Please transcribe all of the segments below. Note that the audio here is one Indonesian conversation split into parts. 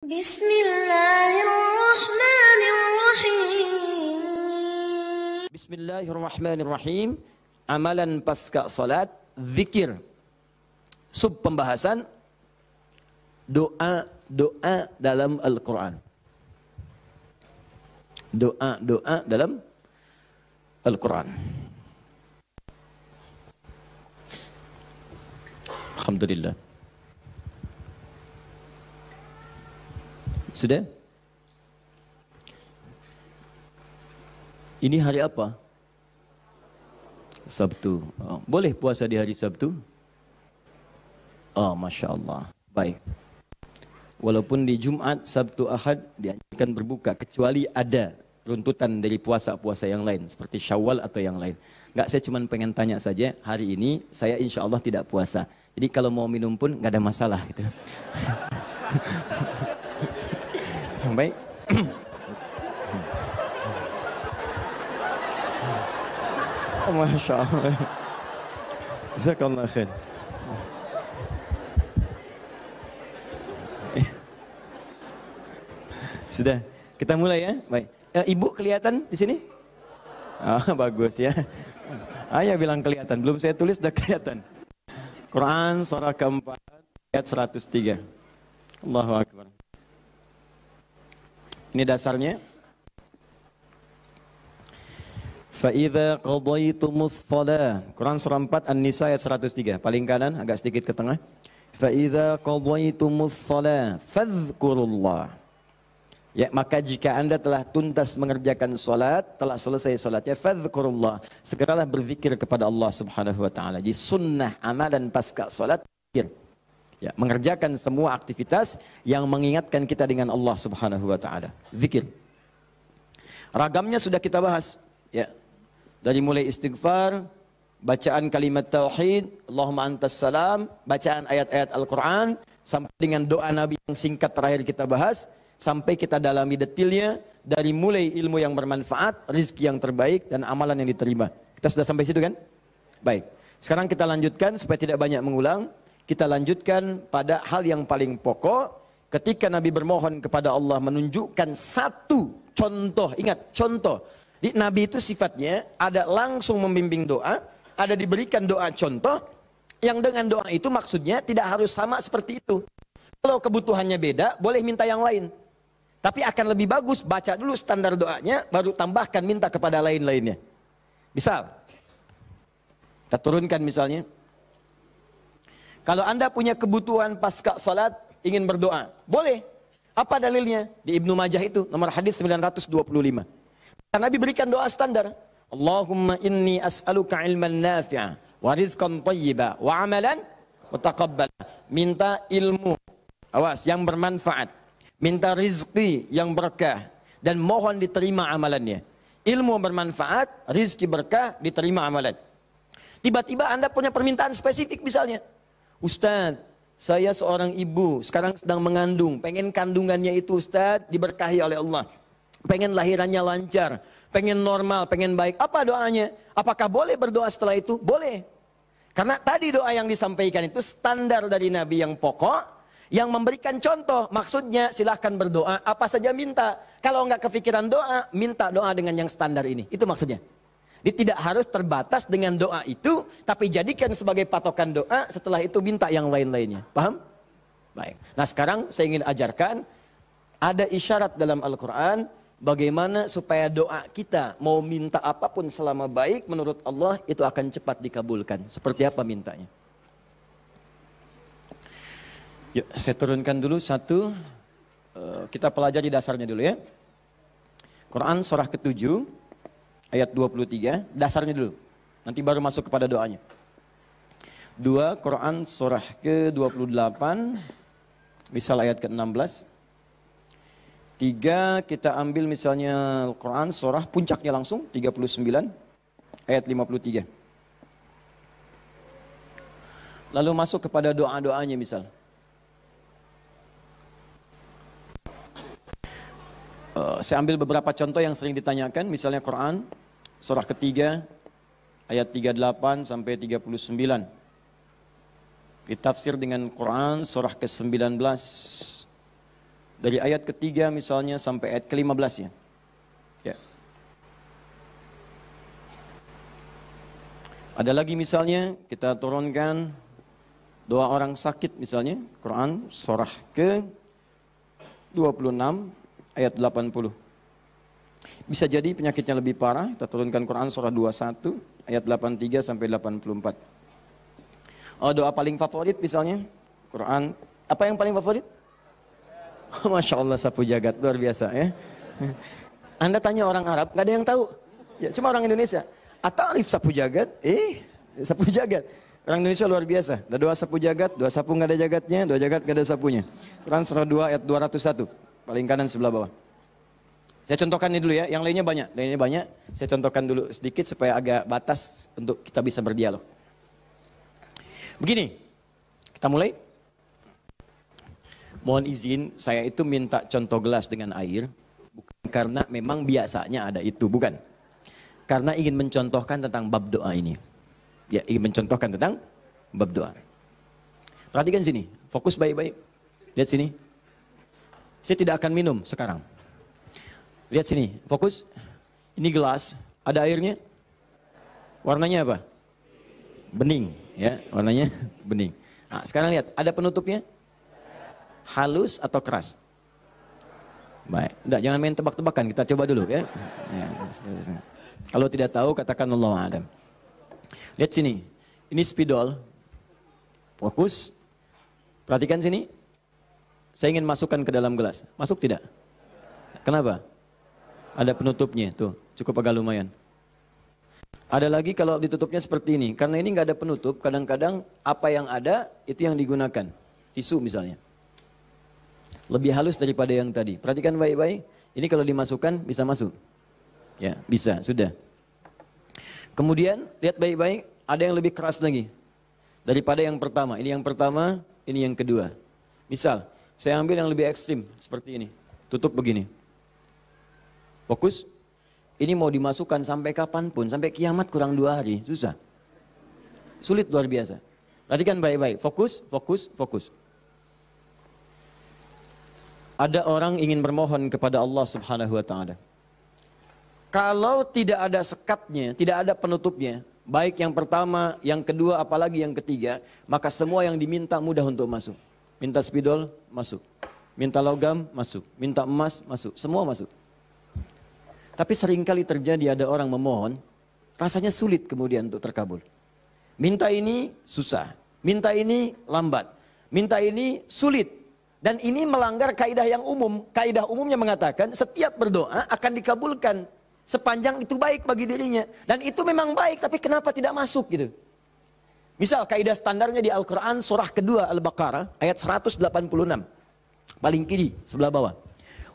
Bismillahirrahmanirrahim. Bismillahirrahmanirrahim. Amalan pasca salat, zikir. Sub pembahasan doa dalam Al-Quran. Doa dalam Al-Quran. Alhamdulillah. Sudah? Ini hari apa? Sabtu. Oh, boleh puasa di hari Sabtu? Oh, Masya Allah. Baik. Walaupun di Jumat, Sabtu, Ahad dianjurkan berbuka, kecuali ada runtutan dari puasa-puasa yang lain, seperti Syawal atau yang lain. Enggak, saya cuma pengen tanya saja, hari ini saya insya Allah tidak puasa. Jadi kalau mau minum pun nggak ada masalah gitu. Baik. Oh, Masya Allah. Jazakallah khair. Sudah, kita mulai ya. Baik. Ibu kelihatan di sini? Oh, bagus ya. Ayah bilang kelihatan, belum saya tulis sudah kelihatan. Quran surah keempat ayat 103. Allahu Akbar. Ini dasarnya. Fa'idha qadaytumus shalah. Quran surah 4 An-Nisa ayat 103. Paling kanan, agak sedikit ke tengah. Fa'idha qadaytumus shalah fadhkurullah. Ya, maka jika anda telah tuntas mengerjakan solat, telah selesai solatnya, fadhkurullah, segeralah berzikir kepada Allah Subhanahu Wa Taala. Jadi sunnah amalan pasca solat, zikir. Ya, mengerjakan semua aktivitas yang mengingatkan kita dengan Allah Subhanahu Wa Taala. Zikir. Ragamnya sudah kita bahas. Ya, dari mulai istighfar, bacaan kalimat tauhid, Allahumma antas salam, bacaan ayat-ayat Al-Quran, sampai dengan doa Nabi yang singkat terakhir kita bahas. Sampai kita dalami detailnya dari mulai ilmu yang bermanfaat, rizki yang terbaik, dan amalan yang diterima. Kita sudah sampai situ kan? Baik. Sekarang kita lanjutkan supaya tidak banyak mengulang. Kita lanjutkan pada hal yang paling pokok. Ketika Nabi bermohon kepada Allah menunjukkan satu contoh. Ingat, contoh. Di Nabi itu sifatnya ada langsung membimbing doa, ada diberikan doa contoh, yang dengan doa itu maksudnya tidak harus sama seperti itu. Kalau kebutuhannya beda, boleh minta yang lain. Tapi akan lebih bagus baca dulu standar doanya, baru tambahkan minta kepada lain-lainnya. Misal, kita turunkan misalnya. Kalau anda punya kebutuhan pasca salat, ingin berdoa, boleh. Apa dalilnya? Di Ibnu Majah itu, nomor hadis 925. Nabi berikan doa standar. Allahumma inni as'aluka ilman nafi'a, wa rizqan tayyiba, wa amalan mutaqabbal. Minta ilmu, awas, yang bermanfaat. Minta rizki yang berkah, dan mohon diterima amalannya. Ilmu bermanfaat, rizki berkah, diterima amalan. Tiba-tiba anda punya permintaan spesifik misalnya. Ustaz, saya seorang ibu, sekarang sedang mengandung. Pengen kandungannya itu Ustaz diberkahi oleh Allah. Pengen lahirannya lancar, pengen normal, pengen baik. Apa doanya? Apakah boleh berdoa setelah itu? Boleh. Karena tadi doa yang disampaikan itu standar dari Nabi yang pokok, yang memberikan contoh. Maksudnya silahkan berdoa, apa saja minta. Kalau enggak kepikiran doa, minta doa dengan yang standar ini. Itu maksudnya. Jadi tidak harus terbatas dengan doa itu, tapi jadikan sebagai patokan doa, setelah itu minta yang lain-lainnya. Paham? Baik. Nah sekarang saya ingin ajarkan, ada isyarat dalam Al-Quran, bagaimana supaya doa kita mau minta apapun selama baik menurut Allah, itu akan cepat dikabulkan. Seperti apa mintanya? Yuk, saya turunkan dulu satu. Kita pelajari dasarnya dulu ya. Quran surah ke-7 ayat 23, dasarnya dulu. Nanti baru masuk kepada doanya. 2 Quran surah ke-28, misal ayat ke-16. 3 kita ambil misalnya Quran surah puncaknya langsung 39 ayat 53. Lalu masuk kepada doa-doanya misal. Saya ambil beberapa contoh yang sering ditanyakan, misalnya Quran surah ketiga ayat 38 sampai 39. Ditafsir dengan Quran surah ke-19 Dari ayat ketiga misalnya sampai ayat ke-15 ya. Ya. Ada lagi misalnya kita turunkan doa orang sakit misalnya, Quran surah ke 26 ayat 80. Bisa jadi penyakitnya lebih parah, kita turunkan Quran surah 21 ayat 83 sampai 84. Oh, doa paling favorit misalnya, Quran, apa yang paling favorit? Masya Allah, sapu jagat, luar biasa ya. Anda tanya orang Arab, nggak ada yang tahu. Ya, cuma orang Indonesia. Atarif sapu jagat? Sapu jagat. Orang Indonesia luar biasa. Ada doa sapu jagat, doa sapu nggak ada jagatnya, doa jagat nggak ada sapunya. Quran surah 2 ayat 201, paling kanan sebelah bawah. Saya contohkan ini dulu ya, yang lainnya banyak. Saya contohkan dulu sedikit supaya agak batas untuk kita bisa berdialog. Begini, kita mulai. Mohon izin, saya itu minta contoh gelas dengan air, bukan karena memang biasanya ada itu, bukan. Karena ingin mencontohkan tentang bab doa ini. Ya, ingin mencontohkan tentang bab doa. Perhatikan sini, fokus baik-baik. Lihat sini. Saya tidak akan minum sekarang. Lihat sini, fokus. Ini gelas, ada airnya. Warnanya apa? Bening, ya, warnanya bening. Nah, sekarang lihat, ada penutupnya? Halus atau keras? Baik, enggak, jangan main tebak-tebakan, kita coba dulu ya. Kalau tidak tahu katakan Allahu a'lam. Lihat sini, ini spidol. Fokus. Perhatikan sini. Saya ingin masukkan ke dalam gelas. Masuk tidak? Kenapa? Ada penutupnya, tuh, cukup agak lumayan. Ada lagi kalau ditutupnya seperti ini. Karena ini nggak ada penutup, kadang-kadang apa yang ada itu yang digunakan. Tisu misalnya. Lebih halus daripada yang tadi. Perhatikan baik-baik. Ini kalau dimasukkan bisa masuk. Ya, bisa, sudah. Kemudian lihat baik-baik, ada yang lebih keras lagi daripada yang pertama. Ini yang pertama, ini yang kedua. Misal, saya ambil yang lebih ekstrim seperti ini. Tutup begini. Fokus. Ini mau dimasukkan sampai kapanpun, sampai kiamat kurang 2 hari, susah. Sulit luar biasa. Perhatikan baik-baik, fokus, fokus, fokus. Ada orang ingin bermohon kepada Allah Subhanahu wa taala. Kalau tidak ada sekatnya, tidak ada penutupnya, baik yang pertama, yang kedua, apalagi yang ketiga, maka semua yang diminta mudah untuk masuk. Minta spidol, masuk. Minta logam, masuk. Minta emas, masuk. Semua masuk. Tapi seringkali terjadi ada orang memohon, rasanya sulit kemudian untuk terkabul. Minta ini susah, minta ini lambat, minta ini sulit. Dan ini melanggar kaidah yang umum. Kaidah umumnya mengatakan setiap berdoa akan dikabulkan sepanjang itu baik bagi dirinya. Dan itu memang baik, tapi kenapa tidak masuk gitu. Misal kaidah standarnya di Al-Quran surah kedua Al-Baqarah ayat 186. Paling kiri sebelah bawah.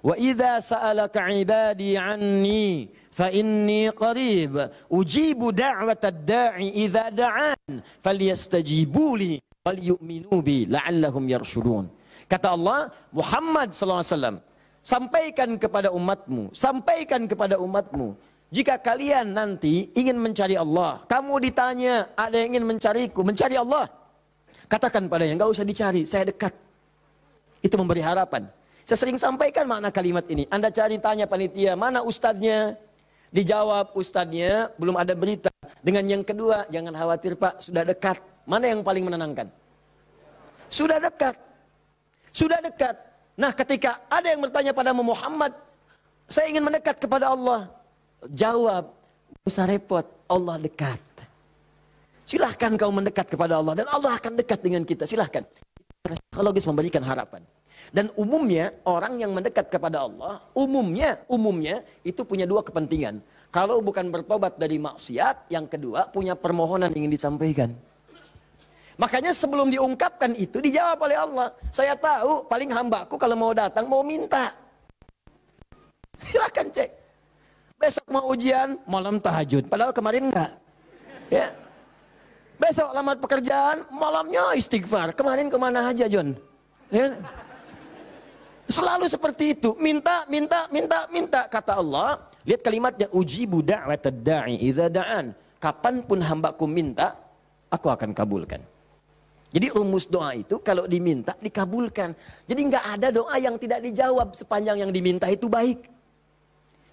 Wa idza sa'alaka 'ibadi 'anni fa inni qarib ujibu da'watad da'i idza da'an falyastajibu li wal yu'minu bi la'allahum yarshudun. Kata Allah, Muhammad SAW, sampaikan kepada umatmu, jika kalian nanti ingin mencari Allah, kamu ditanya, ada yang ingin mencariku, mencari Allah, katakan padanya, enggak usah dicari, saya dekat. Itu memberi harapan. Saya sering sampaikan makna kalimat ini. Anda cari, tanya panitia, mana ustadznya? Dijawab, ustadznya belum ada berita. Dengan yang kedua, jangan khawatir Pak, sudah dekat. Mana yang paling menenangkan? Sudah dekat. Sudah dekat. Nah, ketika ada yang bertanya pada Muhammad, saya ingin mendekat kepada Allah. Jawab, tidak usah repot, Allah dekat. Silahkan kau mendekat kepada Allah dan Allah akan dekat dengan kita. Silahkan. Psikologis memberikan harapan. Dan umumnya orang yang mendekat kepada Allah, umumnya itu punya 2 kepentingan. Kalau bukan bertobat dari maksiat, yang kedua punya permohonan ingin disampaikan. Makanya sebelum diungkapkan itu dijawab oleh Allah. Saya tahu paling hambaku kalau mau datang mau minta. Silakan cek. Besok mau ujian, malam tahajud. Padahal kemarin enggak. Ya. Besok lamar pekerjaan, malamnya istighfar. Kemarin kemana aja John? Ya. Selalu seperti itu. Minta. Kata Allah. Lihat kalimatnya. Ujibu da'watad da'i idza da'an. Kapanpun hambaku minta, aku akan kabulkan. Jadi rumus doa itu kalau diminta dikabulkan. Jadi nggak ada doa yang tidak dijawab sepanjang yang diminta itu baik.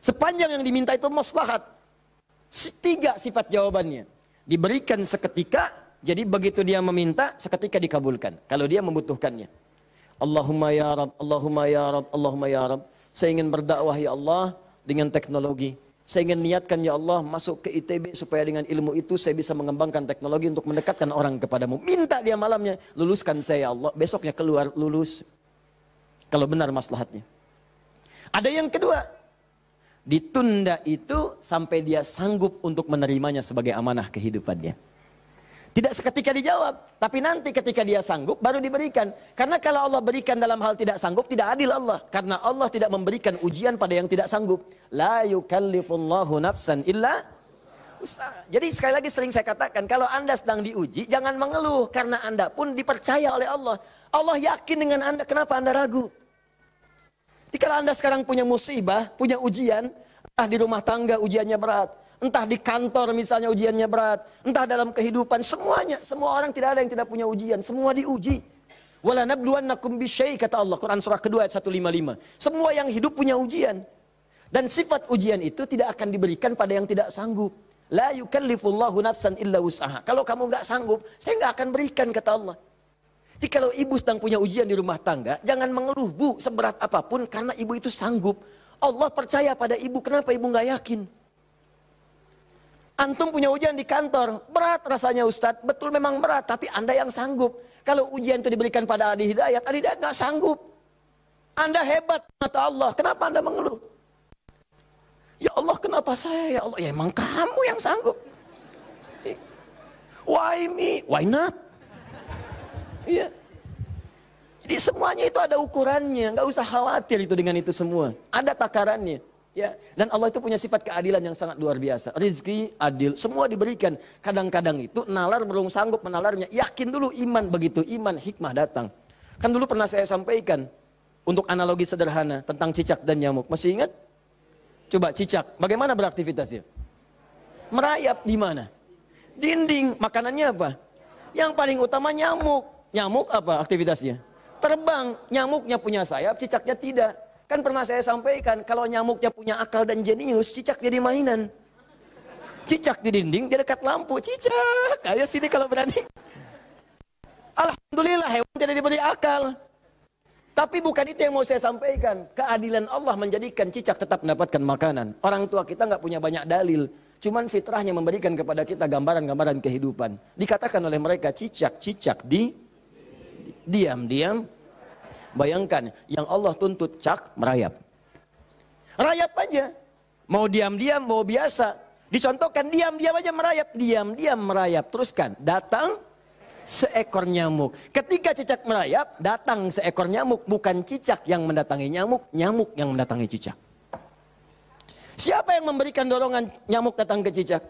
Sepanjang yang diminta itu maslahat. 3 sifat jawabannya. Diberikan seketika, jadi begitu dia meminta, seketika dikabulkan. Kalau dia membutuhkannya. Allahumma ya Rab, Allahumma ya Rab, Allahumma ya Rab. Saya ingin berdakwah ya Allah dengan teknologi. Saya ingin niatkan ya Allah masuk ke ITB supaya dengan ilmu itu saya bisa mengembangkan teknologi untuk mendekatkan orang kepadamu. Minta dia malamnya, luluskan saya ya Allah. Besoknya keluar lulus. Kalau benar maslahatnya. Ada yang kedua, ditunda itu sampai dia sanggup untuk menerimanya sebagai amanah kehidupannya. Tidak seketika dijawab, tapi nanti ketika dia sanggup baru diberikan. Karena kalau Allah berikan dalam hal tidak sanggup, tidak adil Allah. Karena Allah tidak memberikan ujian pada yang tidak sanggup. La yukallifullahu nafsan illa usaha. Jadi sekali lagi sering saya katakan, kalau Anda sedang diuji, jangan mengeluh. Karena Anda pun dipercaya oleh Allah. Allah yakin dengan Anda, kenapa Anda ragu? Jadi kalau Anda sekarang punya musibah, punya ujian, entah di rumah tangga ujiannya berat, entah di kantor misalnya ujiannya berat, entah dalam kehidupan, semuanya, semua orang tidak ada yang tidak punya ujian, semua diuji. Wala nabluwannakum bisyai, kata Allah, Quran surah kedua ayat 155. Semua yang hidup punya ujian. Dan sifat ujian itu tidak akan diberikan pada yang tidak sanggup. La yukallifullahu nafsan illa wus'aha. Kalau kamu nggak sanggup, saya nggak akan berikan, kata Allah. Jadi kalau ibu sedang punya ujian di rumah tangga, jangan mengeluh, Bu, seberat apapun, karena ibu itu sanggup. Allah percaya pada ibu, kenapa ibu nggak yakin? Antum punya ujian di kantor, berat rasanya Ustadz, betul memang berat, tapi Anda yang sanggup. Kalau ujian itu diberikan pada Adi Hidayat nggak sanggup. Anda hebat, kata Allah, kenapa Anda mengeluh? Ya Allah, kenapa saya? Ya Allah, ya emang kamu yang sanggup. Why me? Why not? Iya. Jadi semuanya itu ada ukurannya, nggak usah khawatir itu dengan itu semua. Ada takarannya, ya. Dan Allah itu punya sifat keadilan yang sangat luar biasa. Rizki adil, semua diberikan. Kadang-kadang itu nalar belum sanggup menalarnya. Yakin dulu iman, begitu iman hikmah datang. Kan dulu pernah saya sampaikan untuk analogi sederhana tentang cicak dan nyamuk. Masih ingat? Coba cicak, bagaimana beraktivitasnya? Merayap di mana? Dinding. Makanannya apa? Yang paling utama nyamuk. Nyamuk apa aktivitasnya? Terbang. Nyamuknya punya sayap, cicaknya tidak. Kan pernah saya sampaikan, kalau nyamuknya punya akal dan jenius, cicak jadi mainan. Cicak di dinding, dia dekat lampu. Cicak, ayo sini kalau berani. Alhamdulillah, hewan tidak diberi akal. Tapi bukan itu yang mau saya sampaikan. Keadilan Allah menjadikan cicak tetap mendapatkan makanan. Orang tua kita nggak punya banyak dalil. Cuman fitrahnya memberikan kepada kita gambaran-gambaran kehidupan. Dikatakan oleh mereka, cicak-cicak diam-diam. Bayangkan, yang Allah tuntut cak merayap. Rayap aja. Mau diam-diam, mau biasa. Dicontohkan diam-diam aja merayap. Diam-diam merayap. Teruskan, datang seekor nyamuk. Ketika cicak merayap, datang seekor nyamuk. Bukan cicak yang mendatangi nyamuk, nyamuk yang mendatangi cicak. Siapa yang memberikan dorongan nyamuk datang ke cicak?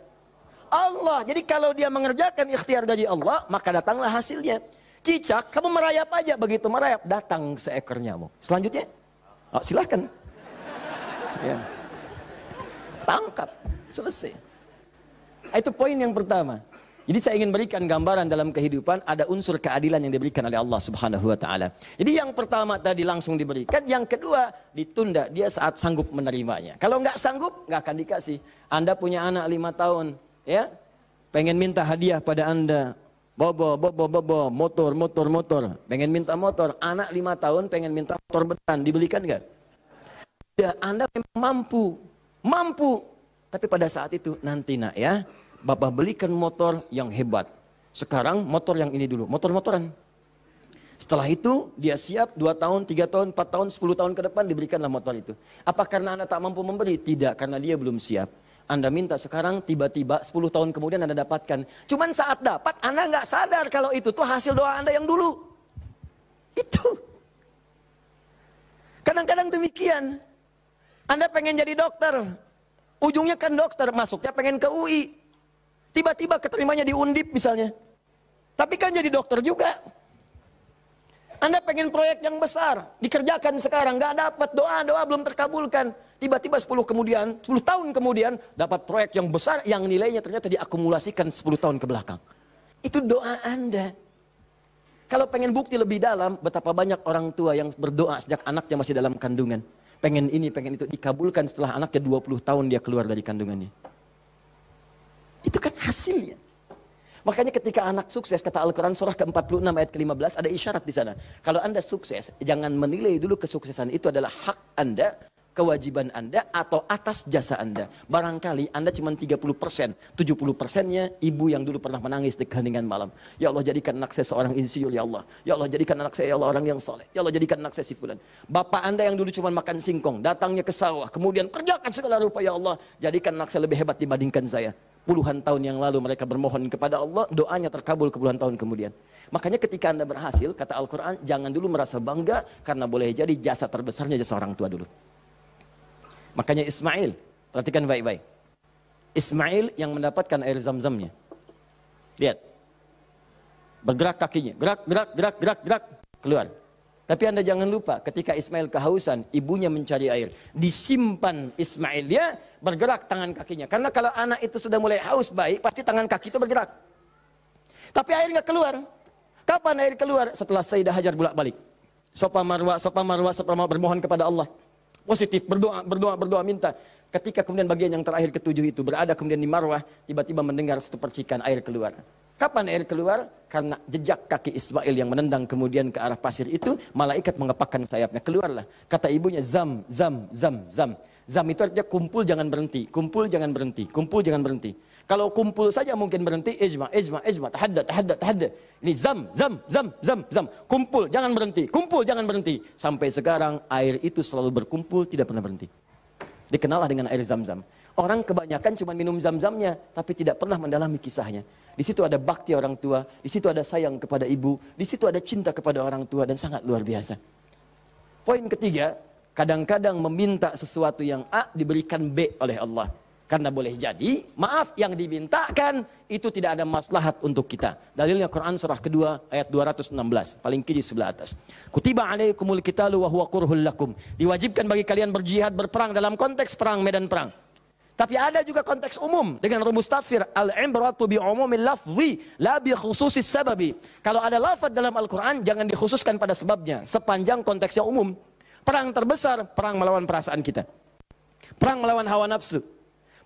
Allah. Jadi kalau dia mengerjakan ikhtiar dari Allah, maka datanglah hasilnya. Cicak, kamu merayap aja. Begitu merayap, datang seekor nyamuk. Selanjutnya, silahkan. Ya. Tangkap, selesai. Itu poin yang pertama. Jadi saya ingin berikan gambaran dalam kehidupan, ada unsur keadilan yang diberikan oleh Allah Subhanahu wa Ta'ala. Jadi yang pertama tadi langsung diberikan, yang kedua ditunda, dia saat sanggup menerimanya. Kalau nggak sanggup, nggak akan dikasih. Anda punya anak 5 tahun, ya, pengen minta hadiah pada Anda, bobo, motor, pengen minta motor. Anak 5 tahun pengen minta motor beneran, dibelikan nggak? Ya, Anda memang mampu. Tapi pada saat itu nanti nak ya, Bapak belikan motor yang hebat. Sekarang motor yang ini dulu, motor-motoran. Setelah itu dia siap 2 tahun, 3 tahun, 4 tahun, 10 tahun ke depan diberikanlah motor itu. Apa karena Anda tak mampu memberi? Tidak, karena dia belum siap. Anda minta sekarang, tiba-tiba 10 tahun kemudian Anda dapatkan. Cuman saat dapat Anda nggak sadar kalau itu tuh hasil doa Anda yang dulu. Itu. Kadang-kadang demikian. Anda pengen jadi dokter. Ujungnya kan dokter, masuknya pengen ke UI. Tiba-tiba keterimanya di Undip misalnya. Tapi kan jadi dokter juga. Anda pengen proyek yang besar, dikerjakan sekarang, nggak dapat, doa belum terkabulkan. Tiba-tiba 10 tahun kemudian, dapat proyek yang besar, yang nilainya ternyata diakumulasikan 10 tahun ke belakang. Itu doa Anda. Kalau pengen bukti lebih dalam, betapa banyak orang tua yang berdoa sejak anaknya masih dalam kandungan. Pengen ini, pengen itu, dikabulkan setelah anaknya 20 tahun dia keluar dari kandungannya. Itu kan hasilnya. Makanya ketika anak sukses, kata Al-Quran surah ke-46 ayat ke-15, ada isyarat di sana. Kalau Anda sukses, jangan menilai dulu kesuksesan itu adalah hak Anda, kewajiban Anda, atau atas jasa Anda. Barangkali Anda cuma 30%, 70%-nya ibu yang dulu pernah menangis di keheningan malam. Ya Allah, jadikan anak saya seorang insinyur, ya Allah. Ya Allah, jadikan anak saya, ya Allah, orang yang soleh. Ya Allah, jadikan anak saya si fulan. Bapak Anda yang dulu cuma makan singkong, datangnya ke sawah, kemudian kerjakan segala rupa, ya Allah, jadikan anak saya lebih hebat dibandingkan saya. Puluhan tahun yang lalu mereka bermohon kepada Allah, doanya terkabul puluhan tahun kemudian. Makanya ketika Anda berhasil, kata Al-Quran, jangan dulu merasa bangga, karena boleh jadi jasa terbesarnya jasa orang tua dulu. Makanya Ismail, perhatikan baik-baik. Ismail yang mendapatkan air zam-zamnya. Lihat. Bergerak kakinya, gerak, keluar. Tapi Anda jangan lupa, ketika Ismail kehausan, ibunya mencari air. Disimpan Ismail, dia bergerak tangan kakinya. Karena kalau anak itu sudah mulai haus baik, pasti tangan kaki itu bergerak. Tapi air nggak keluar. Kapan air keluar? Setelah Sayyidah Hajar bolak-balik. Safa Marwah bermohon kepada Allah. Positif, berdoa, minta. Ketika kemudian bagian yang terakhir ketujuh itu berada kemudian di Marwah, tiba-tiba mendengar satu percikan air keluar. Kapan air keluar? Karena jejak kaki Ismail yang menendang kemudian ke arah pasir itu, malaikat mengepakkan sayapnya. Keluarlah. Kata ibunya, zam. Zam itu artinya kumpul jangan berhenti, kumpul jangan berhenti, kumpul jangan berhenti. Kalau kumpul saja mungkin berhenti, ijma, tahadda. Ini zam. Kumpul, jangan berhenti. Sampai sekarang air itu selalu berkumpul, tidak pernah berhenti. Dikenallah dengan air zam-zam. Orang kebanyakan cuma minum zam-zamnya, tapi tidak pernah mendalami kisahnya. Di situ ada bakti orang tua, di situ ada sayang kepada ibu, di situ ada cinta kepada orang tua, dan sangat luar biasa. Poin ketiga, kadang-kadang meminta sesuatu yang A diberikan B oleh Allah. Karena boleh jadi, maaf, yang dimintakan itu tidak ada maslahat untuk kita. Dalilnya Quran surah kedua ayat 216, paling kiri sebelah atas. Kutiba alaikumul qitalu wa huwa kurhul lakum. Diwajibkan bagi kalian berjihad, berperang dalam konteks perang, medan perang. Tapi ada juga konteks umum dengan rumus tafsir al-ibratu bi umumil lafzi la bi khususis sababi. Kalau ada lafaz dalam Al-Qur'an jangan dikhususkan pada sebabnya, sepanjang konteksnya umum. Perang terbesar, perang melawan perasaan kita. Perang melawan hawa nafsu.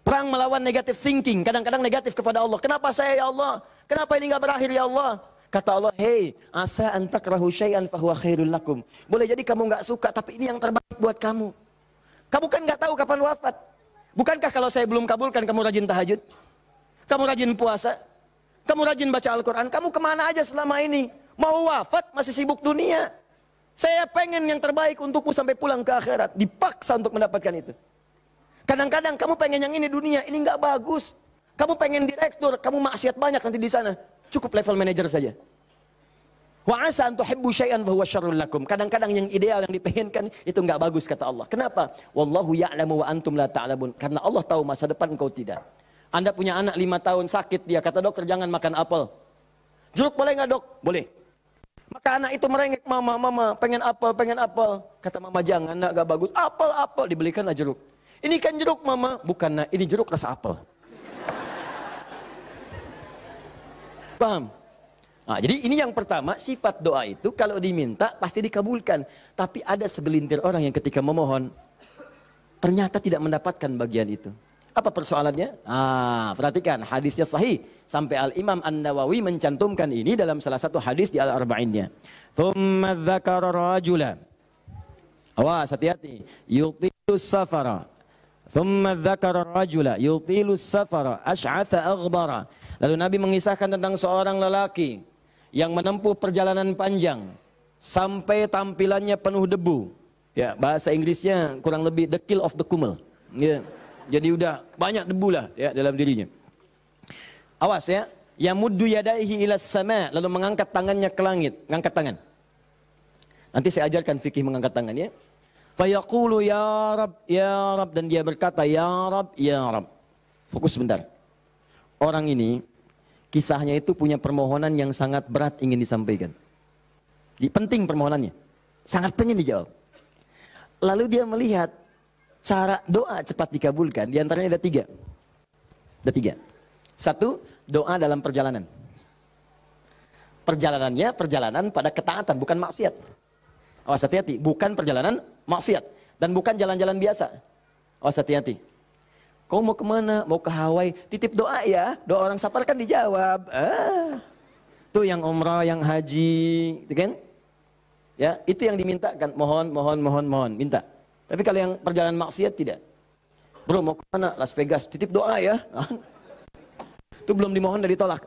Perang melawan negative thinking, kadang-kadang negatif kepada Allah. Kenapa saya ya Allah? Kenapa ini enggak berakhir ya Allah? Kata Allah, "Hei, asa an takrahu syai'an fa huwa khairul lakum." Boleh jadi kamu enggak suka, tapi ini yang terbaik buat kamu. Kamu kan enggak tahu kapan wafat. Bukankah kalau saya belum kabulkan kamu rajin tahajud? Kamu rajin puasa? Kamu rajin baca Al-Quran? Kamu kemana aja selama ini? Mau wafat masih sibuk dunia. Saya pengen yang terbaik untukmu sampai pulang ke akhirat. Dipaksa untuk mendapatkan itu. Kadang-kadang kamu pengen yang ini dunia, ini nggak bagus. Kamu pengen direktur, kamu maksiat banyak nanti di sana. Cukup level manajer saja. Wa asa an tuhibbu syai'an fa huwa syarrul lakum. Kadang-kadang yang ideal yang dipengenkan itu nggak bagus kata Allah. Kenapa? Wallahu ya'lamu wa antum la ta'lamun. Karena Allah tahu masa depan engkau tidak. Anda punya anak 5 tahun sakit, dia kata dokter jangan makan apel. Jeruk boleh nggak dok? Boleh. Maka anak itu merengek, mama pengen apel. Kata mama jangan, nak nggak bagus. Apel dibelikanlah jeruk. Ini kan jeruk mama, bukan nak, ini jeruk rasa apel. Paham? Nah, jadi ini yang pertama, sifat doa itu kalau diminta pasti dikabulkan. Tapi ada segelintir orang yang ketika memohon, ternyata tidak mendapatkan bagian itu. Apa persoalannya? Perhatikan, hadisnya sahih. Sampai Al-Imam An-Nawawi mencantumkan ini dalam salah satu hadis di Al-Arba'innya. Thumma dzakara rajula. Awas, hati-hati. Yutilus safara. Thumma dzakara rajula yutilus safara ash'atha aghbara. Lalu Nabi mengisahkan tentang seorang lelaki yang menempuh perjalanan panjang sampai tampilannya penuh debu. Ya, bahasa Inggrisnya kurang lebih the kill of the kumel. Ya. Jadi udah banyak debu lah ya dalam dirinya. Awas ya, yamuddu yadaihi ila sama, lalu mengangkat tangannya ke langit, ngangkat tangan. Nanti saya ajarkan fikih mengangkat tangan ya. Fayaqulu ya Rab, dan dia berkata ya Rab. Fokus sebentar. Orang ini kisahnya itu punya permohonan yang sangat berat ingin disampaikan. Penting permohonannya, sangat pengen dijawab. Lalu dia melihat cara doa cepat dikabulkan. Di antaranya ada 3. Ada 3. 1, doa dalam perjalanan. Perjalanannya perjalanan pada ketaatan, bukan maksiat. Awas hati-hati, bukan perjalanan maksiat. Dan bukan jalan-jalan biasa. Awas hati-hati. Kau mau kemana? Mau ke Hawaii? Titip doa ya. Doa orang safar kan dijawab. Tuh yang umrah, yang haji, gitu kan? Ya, itu yang dimintakan. Mohon, minta. Tapi kalau yang perjalanan maksiat tidak. Bro, mau kemana? Las Vegas, titip doa ya. Itu belum dimohon dan ditolak.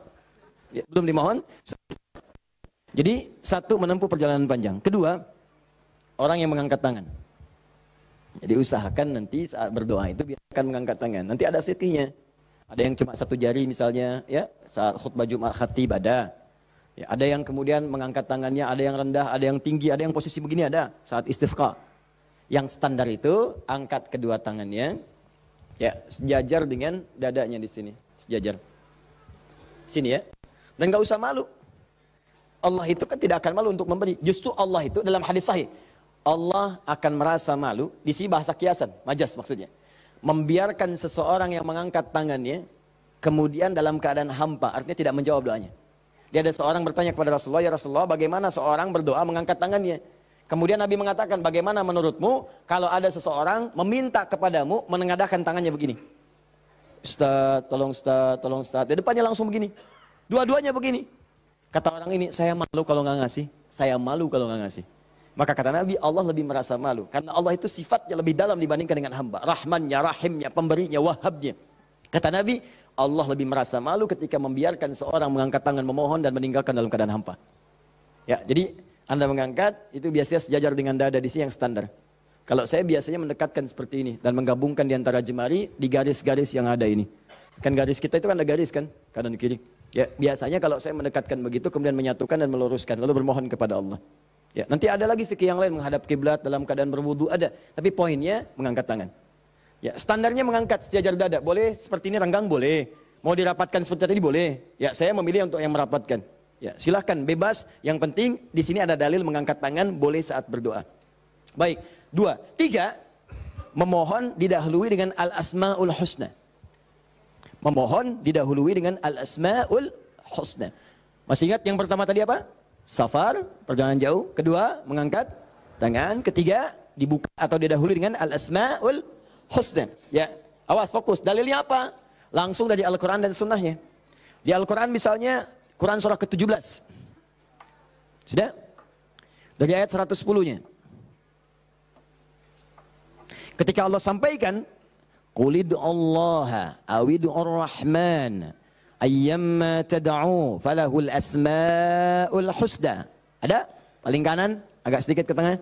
Ya, belum dimohon. Jadi, satu, menempuh perjalanan panjang. Kedua, orang yang mengangkat tangan. Jadi usahakan nanti saat berdoa itu biasakan mengangkat tangan. Nanti ada fikihnya. Ada yang cuma satu jari misalnya, ya, saat khutbah Jumat khatib ada. Ya, ada yang kemudian mengangkat tangannya, ada yang rendah, ada yang tinggi, ada yang posisi begini ada saat istisqa. Yang standar itu angkat kedua tangannya, ya, sejajar dengan dadanya di sini, sejajar. Sini ya. Dan nggak usah malu. Allah itu kan tidak akan malu untuk memberi. Justru Allah itu dalam hadis sahih, Allah akan merasa malu. Di sini bahasa kiasan, majas maksudnya. Membiarkan seseorang yang mengangkat tangannya, kemudian dalam keadaan hampa, artinya tidak menjawab doanya. Dia ada seorang bertanya kepada Rasulullah, ya Rasulullah, bagaimana seorang berdoa mengangkat tangannya? Kemudian Nabi mengatakan, bagaimana menurutmu kalau ada seseorang meminta kepadamu menengadahkan tangannya begini? Ustaz, tolong Ustaz, tolong Ustaz. Di depannya langsung begini. Dua-duanya begini. Kata orang ini, saya malu kalau nggak ngasih. Saya malu kalau nggak ngasih. Maka kata Nabi, Allah lebih merasa malu. Karena Allah itu sifatnya lebih dalam dibandingkan dengan hamba. Rahmannya, rahimnya, pemberinya, wahabnya. Kata Nabi, Allah lebih merasa malu ketika membiarkan seorang mengangkat tangan memohon dan meninggalkan dalam keadaan hampa. Ya, jadi Anda mengangkat, itu biasanya sejajar dengan dada di sini yang standar. Kalau saya biasanya mendekatkan seperti ini. Dan menggabungkan di antara jemari di garis-garis yang ada ini. Kan garis kita itu kan ada garis kan, kanan kiri. Ya, biasanya kalau saya mendekatkan begitu kemudian menyatukan dan meluruskan lalu bermohon kepada Allah. Ya, nanti ada lagi fikih yang lain menghadap kiblat dalam keadaan berwudu ada, tapi poinnya mengangkat tangan. Ya, standarnya mengangkat sejajar dada. Boleh seperti ini renggang boleh. Mau dirapatkan seperti tadi boleh. Ya, saya memilih untuk yang merapatkan. Ya, silahkan bebas. Yang penting di sini ada dalil mengangkat tangan boleh saat berdoa. Baik, 2, 3 memohon didahului dengan al-asmaul husna. Memohon didahului dengan al-asma'ul husna. Masih ingat yang pertama tadi apa? Safar, perjalanan jauh. Kedua, mengangkat tangan. Ketiga, dibuka atau didahului dengan al-asma'ul husna. Ya, awas fokus. Dalilnya apa? Langsung dari Al-Quran dan sunnahnya. Di Al-Quran misalnya, Quran surah ke-17. Sudah? Dari ayat 110-nya. Ketika Allah sampaikan, Qulid Allah awid'ur rahman ayyamma tad'u falahul asmaul husna. Ada? Paling kanan, agak sedikit ke tengah.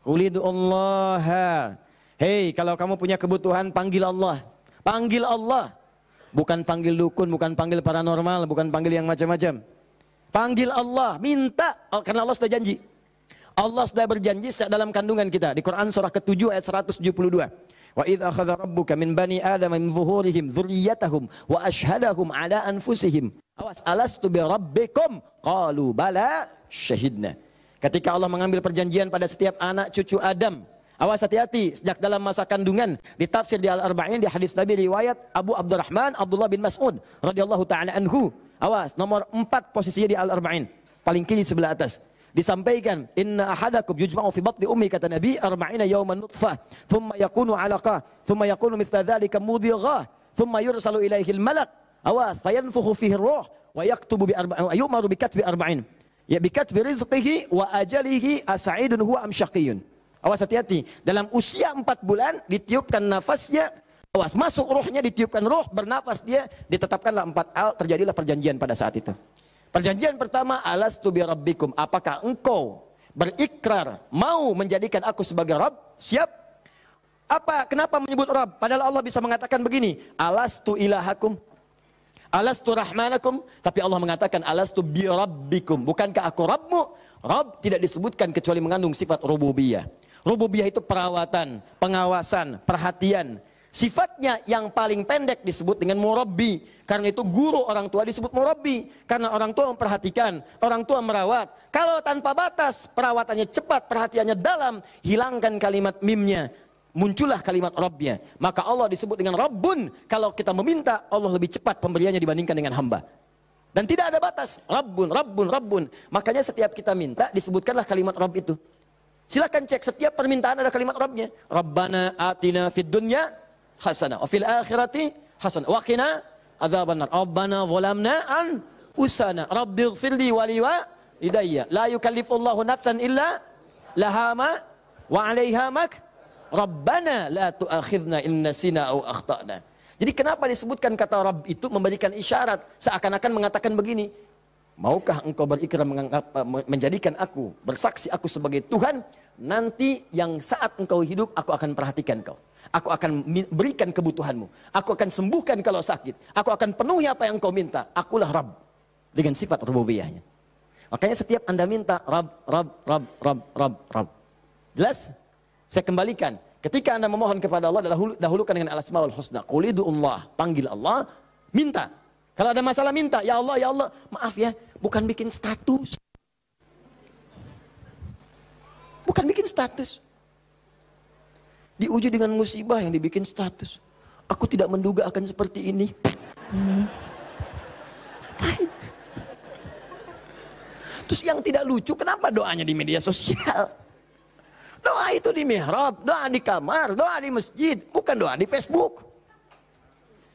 Qulid Allah. Hei, kalau kamu punya kebutuhan panggil Allah. Panggil Allah. Bukan panggil dukun, bukan panggil paranormal, bukan panggil yang macam-macam. Panggil Allah, minta karena Allah sudah janji. Allah sudah berjanji dalam kandungan kita di Quran surah ke-7 ayat 172. Wa idz akhadha rabbuka min bani adama min zuhurihim dzurriyyatahum wa ashhadahum ala anfusihim. Awas, alastu bi rabbikum? Qalu bala syahidna. Ketika Allah mengambil perjanjian pada setiap anak cucu Adam. Awas hati-hati, sejak dalam masa kandungan, ditafsir di Al-Arba'in, di hadis Nabi riwayat Abu Abdurrahman Abdullah bin Mas'ud radhiyallahu taala anhu. Awas, nomor 4 posisinya di Al-Arba'in, paling kiri sebelah atas. Disampaikan, inna ahadakum yujma'u fi batni ummi, kata Nabi, arba'ina yawman nutfah, thumma yakunu 'alaqah, thumma yakunu mithla dhalika mudhighah, thumma yursalu ilaihi al-malak. Awas, fayanfukhu fihi ar-ruh wa yaktubu bi arba'in, wa yu'maru bi katbi arba'in. Ya bi katbi rizqihi wa ajalihi as'idun huwa am syaqiyun. Awas hati-hati, dalam usia 4 bulan ditiupkan nafasnya. Awas, masuk ruhnya, ditiupkan ruh, bernafas dia, ditetapkanlah 4 hal, terjadilah perjanjian pada saat itu. Perjanjian pertama, alastu bi rabbikum, apakah engkau berikrar mau menjadikan aku sebagai Rabb? Siap? Apa? Kenapa menyebut Rabb? Padahal Allah bisa mengatakan begini, alastu ilahakum, alastu rahmanakum, tapi Allah mengatakan alastu bi rabbikum, bukankah aku Rabbmu? Rabb tidak disebutkan kecuali mengandung sifat rububiyah. Rububiyah itu perawatan, pengawasan, perhatian. Sifatnya yang paling pendek disebut dengan murabbi. Karena itu guru orang tua disebut murabbi. Karena orang tua memperhatikan, orang tua merawat. Kalau tanpa batas, perawatannya cepat, perhatiannya dalam, hilangkan kalimat mimnya, muncullah kalimat Rabbnya. Maka Allah disebut dengan Rabbun. Kalau kita meminta, Allah lebih cepat pemberiannya dibandingkan dengan hamba. Dan tidak ada batas. Rabbun, Rabbun, Rabbun. Makanya setiap kita minta disebutkanlah kalimat Rabb itu. Silakan cek setiap permintaan ada kalimat Rabbnya. Rabbana atina fid dunya hasanah wa fil akhirati hasanah wa qina adzabannar. Rabbana zalamna anfusana rabbighfirli wa liwalidayya la yukallifullahu nafsan illa laha ma wa 'alaiha mak. Rabbana la tu'akhidna in nasina aw akhtana. Jadi kenapa disebutkan kata Rabb itu memberikan isyarat seakan-akan mengatakan begini, maukah engkau berikrar menjadikan aku, bersaksi aku sebagai Tuhan, nanti yang saat engkau hidup aku akan perhatikan kau. Aku akan berikan kebutuhanmu. Aku akan sembuhkan kalau sakit. Aku akan penuhi apa yang kau minta. Akulah Rabb dengan sifat rububiyahnya. Makanya setiap Anda minta Rabb, Rabb, Rabb, Rabb, Rabb, Rabb. Jelas? Saya kembalikan. Ketika Anda memohon kepada Allah, dahulukan dengan al-asmaul husna. Qul ud'ullah, panggil Allah, minta. Kalau ada masalah minta, ya Allah, maaf ya, bukan bikin status. Bukan bikin status. Diuji dengan musibah yang dibikin status. Aku tidak menduga akan seperti ini. Terus yang tidak lucu, kenapa doanya di media sosial? Doa itu di mihrab, doa di kamar, doa di masjid, bukan doa di Facebook.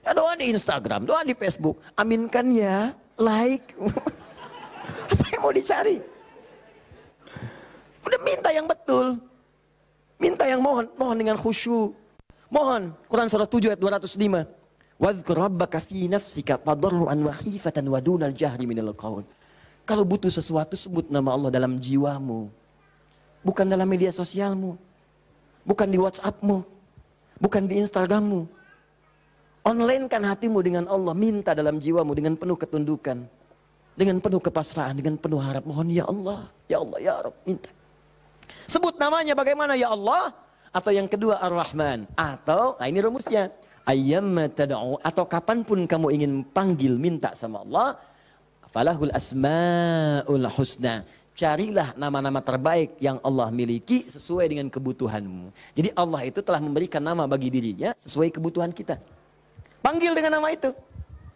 Ya, doa di Instagram, doa di Facebook. Aminkan ya, like. Apa yang mau dicari? Udah minta yang betul. Minta yang mohon dengan khusyuk. Mohon, Quran surah 7 ayat 205. Wadhkur rabbaka fi nafsika tadarruan wa khifatan wa dunal jahri minal qaul. Kalau butuh sesuatu, sebut nama Allah dalam jiwamu. Bukan dalam media sosialmu, bukan di WhatsAppmu, bukan di Instagrammu. Online-kan hatimu dengan Allah, minta dalam jiwamu dengan penuh ketundukan, dengan penuh kepasrahan, dengan penuh harap. Mohon ya Allah, ya Rabb, minta. Sebut namanya bagaimana ya Allah, atau yang kedua Ar-Rahman, atau, nah ini rumusnya, ayyamma tad'u, atau kapanpun kamu ingin panggil, minta sama Allah, falahul asmaul husna. Carilah nama-nama terbaik yang Allah miliki sesuai dengan kebutuhanmu. Jadi Allah itu telah memberikan nama bagi dirinya sesuai kebutuhan kita. Panggil dengan nama itu.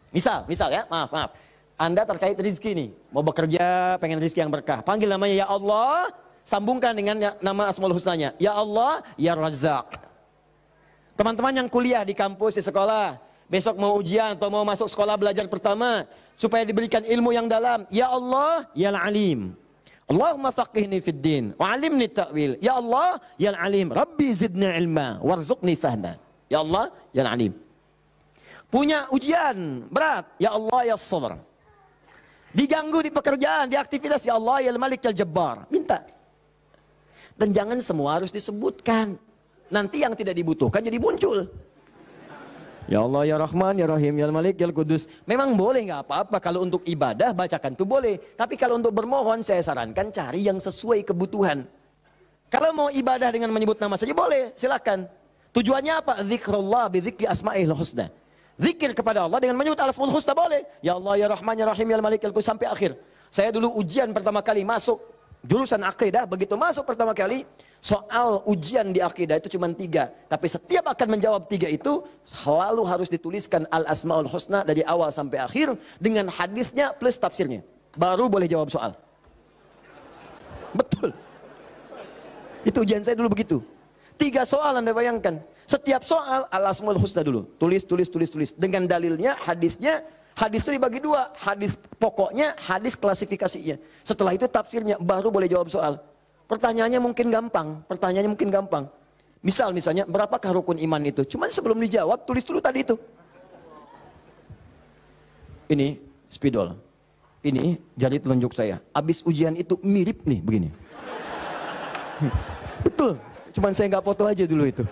Misal ya, maaf. Anda terkait rezeki nih, mau bekerja, pengen rezeki yang berkah. Panggil namanya ya Allah, sambungkan dengan nama Asmaul Husnanya. Ya Allah, ya Razzaq. Teman-teman yang kuliah di kampus, di sekolah, besok mau ujian atau mau masuk sekolah belajar pertama, supaya diberikan ilmu yang dalam. Ya Allah, ya Alim. Allahumma faqihni fid din wa 'allimni ta'wil. Ya Allah, ya Alim, Rabbi zidni ilma warzuqni fahma. Ya Allah, ya Alim. Punya ujian berat, ya Allah, ya Sabr. Diganggu di pekerjaan, di aktivitas, ya Allah, ya Malik, ya Jabbar. Minta. Dan jangan semua harus disebutkan. Nanti yang tidak dibutuhkan jadi muncul. Ya Allah, ya Rahman, ya Rahim, ya Malik, ya Kudus. Memang boleh, nggak apa-apa. Kalau untuk ibadah, bacakan tuh boleh. Tapi kalau untuk bermohon, saya sarankan cari yang sesuai kebutuhan. Kalau mau ibadah dengan menyebut nama saja boleh, silakan. Tujuannya apa? Zikrullah bidzikri asma'il husna. Zikir kepada Allah dengan menyebut al-asmaul husna boleh. Ya Allah, ya Rahman, ya Rahim, ya Malik, ya Kudus, sampai akhir. Saya dulu ujian pertama kali masuk jurusan akidah, begitu masuk pertama kali, soal ujian di akidah itu cuma 3. Tapi setiap akan menjawab 3 itu, selalu harus dituliskan al-asma'ul husna dari awal sampai akhir, dengan hadisnya plus tafsirnya. Baru boleh jawab soal. Betul. Itu ujian saya dulu begitu. 3 soal Anda bayangkan. Setiap soal al-asma'ul husna dulu. Tulis. Dengan dalilnya, hadisnya. Hadis itu dibagi 2. Hadis pokoknya, hadis klasifikasinya. Setelah itu tafsirnya, baru boleh jawab soal. Pertanyaannya mungkin gampang. Misalnya, berapakah rukun iman itu? Cuman sebelum dijawab, tulis dulu tadi itu. Ini spidol. Ini jari telunjuk saya. Abis ujian itu mirip nih, begini. Betul. Cuman saya nggak foto aja dulu itu.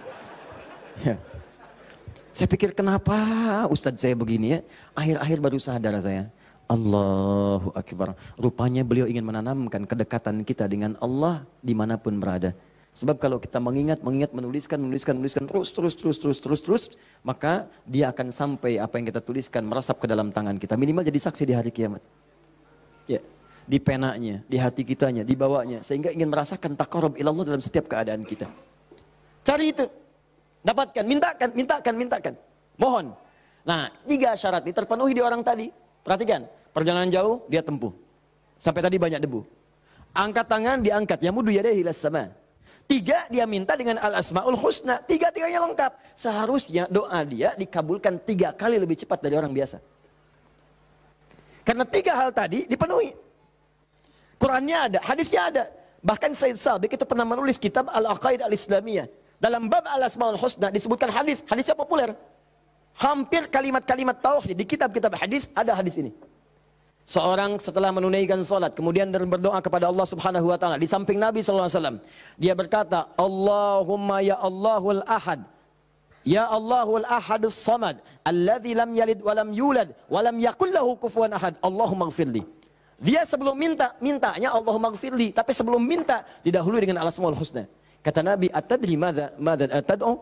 Ya. Saya pikir kenapa Ustadz saya begini ya. Akhir-akhir baru sadar saya. Allahu Akbar. Rupanya beliau ingin menanamkan kedekatan kita dengan Allah dimanapun berada. Sebab kalau kita mengingat, menuliskan terus, maka dia akan sampai apa yang kita tuliskan merasap ke dalam tangan kita. Minimal jadi saksi di hari kiamat. Ya, di penanya, di hati kitanya, di bawahnya. Sehingga ingin merasakan taqarrub ilallah dalam setiap keadaan kita. Cari itu. Dapatkan, mintakan. Mohon. Nah, 3 syarat ini terpenuhi di orang tadi. Perhatikan, Perjalanan jauh, dia tempuh. Sampai tadi banyak debu. Angkat tangan, diangkat. Yamudu yadayhi ilas sama. 3, dia minta dengan al-asma'ul husna. 3-tiganya lengkap. Seharusnya doa dia dikabulkan 3 kali lebih cepat dari orang biasa. Karena 3 hal tadi dipenuhi. Qurannya ada, hadisnya ada. Bahkan Said Sabiq itu pernah menulis kitab Al-Aqaid Al-Islamiyah. Dalam bab al-asma'ul husna disebutkan hadis. Hadisnya populer. Hampir kalimat-kalimat tauhid di kitab-kitab hadis ada hadis ini. Seorang setelah menunaikan salat kemudian berdoa kepada Allah Subhanahu wa taala di samping Nabi sallallahu alaihi wasallam, dia berkata, "Allahumma ya Allahul Ahad, ya Allahul Ahadus Samad, alladzi lam yalid wa lam yulad wa lam yakul lahu kufuwan ahad, Allahumma ighfirli." Dia sebelum mintanya Allahumma ighfirli, tapi sebelum minta didahului dengan al-asmaul husna. Kata Nabi, "Atadri madza tad'u?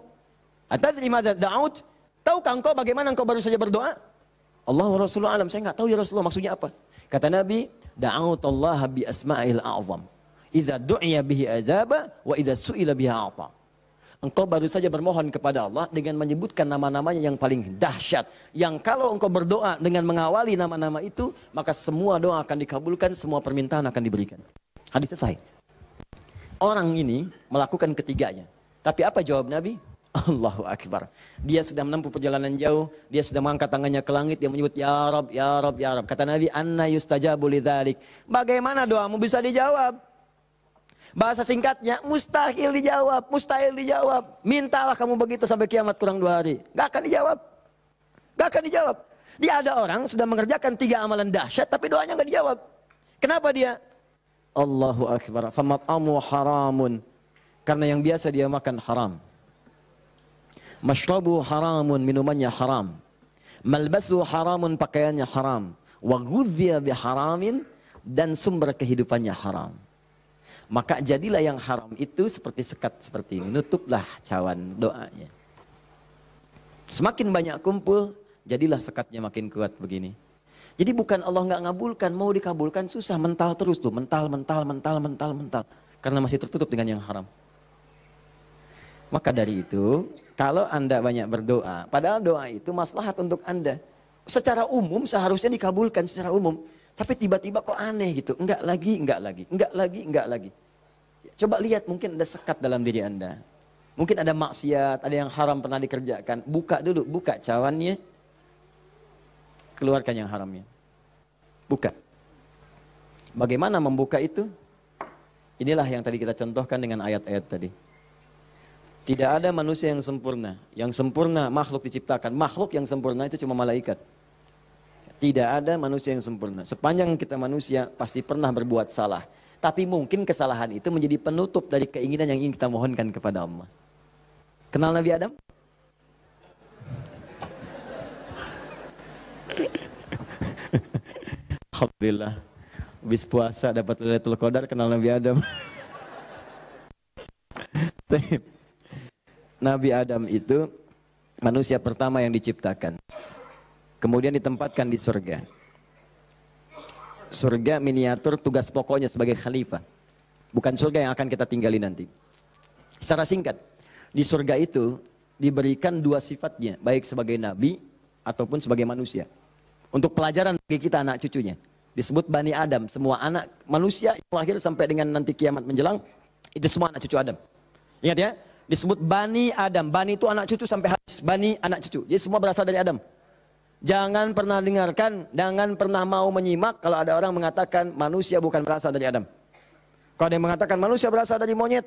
Atadri madza da'ut?" Tahukah engkau bagaimana engkau baru saja berdoa? Allah wa Rasulullah alam, saya enggak tahu ya Rasulullah maksudnya apa. Kata Nabi, da'autallaha bi asma'il a'zam. Idza du'iya bihi azaba wa idza su'ila biha a'ta. Engkau baru saja bermohon kepada Allah dengan menyebutkan nama-namanya yang paling dahsyat. Yang kalau engkau berdoa dengan mengawali nama-nama itu, maka semua doa akan dikabulkan, semua permintaan akan diberikan. Hadis selesai. Orang ini melakukan ketiganya. Tapi apa jawab Nabi? Allahu Akbar. Dia sudah menempuh perjalanan jauh, dia sudah mengangkat tangannya ke langit, dia menyebut ya Rab, ya Rab, ya Rab. Kata Nabi, anna yustajabu lidzalik. Bagaimana doamu bisa dijawab? Bahasa singkatnya, mustahil dijawab, mustahil dijawab. Mintalah kamu begitu sampai kiamat kurang 2 hari. Gak akan dijawab. Gak akan dijawab. Dia ada orang sudah mengerjakan 3 amalan dahsyat, tapi doanya gak dijawab. Kenapa dia? Allahu Akbar. Famat'amu haramun. Karena yang biasa dia makan haram. Mashrabu haramun, minumannya haram. Malbasu haramun, pakaiannya haram. Wa ghudhiya biharamin, dan sumber kehidupannya haram. Maka jadilah yang haram itu seperti sekat seperti ini. Nutuplah cawan doanya. Semakin banyak kumpul, jadilah sekatnya makin kuat begini. Jadi bukan Allah nggak ngabulkan, mau dikabulkan susah, mental terus tuh, mental. Karena masih tertutup dengan yang haram. Maka dari itu, kalau Anda banyak berdoa, padahal doa itu maslahat untuk Anda. Secara umum seharusnya dikabulkan secara umum. Tapi tiba-tiba kok aneh gitu. Enggak lagi. Coba lihat, mungkin ada sekat dalam diri Anda. Mungkin ada maksiat, ada yang haram pernah dikerjakan. Buka dulu, buka cawannya. Keluarkan yang haramnya. Buka. Bagaimana membuka itu? Inilah yang tadi kita contohkan dengan ayat-ayat tadi. Tidak ada manusia yang sempurna. Yang sempurna makhluk diciptakan. Makhluk yang sempurna itu cuma malaikat. Tidak ada manusia yang sempurna. Sepanjang kita manusia pasti pernah berbuat salah. Tapi mungkin kesalahan itu menjadi penutup dari keinginan yang ingin kita mohonkan kepada Allah. Kenal Nabi Adam? Alhamdulillah. Habis puasa dapat Lailatul Qadar, kenal Nabi Adam. Nabi Adam itu manusia pertama yang diciptakan. Kemudian ditempatkan di surga. Surga miniatur, tugas pokoknya sebagai khalifah. Bukan surga yang akan kita tinggali nanti. Secara singkat, di surga itu diberikan 2 sifatnya, baik sebagai nabi ataupun sebagai manusia. Untuk pelajaran bagi kita anak cucunya. Disebut Bani Adam, semua anak manusia yang lahir sampai dengan nanti kiamat menjelang, itu semua anak cucu Adam. Ingat ya? Disebut Bani Adam. Bani itu anak cucu sampai habis. Bani anak cucu. Jadi semua berasal dari Adam. Jangan pernah dengarkan, jangan pernah mau menyimak kalau ada orang mengatakan manusia bukan berasal dari Adam. Kalau ada yang mengatakan manusia berasal dari monyet,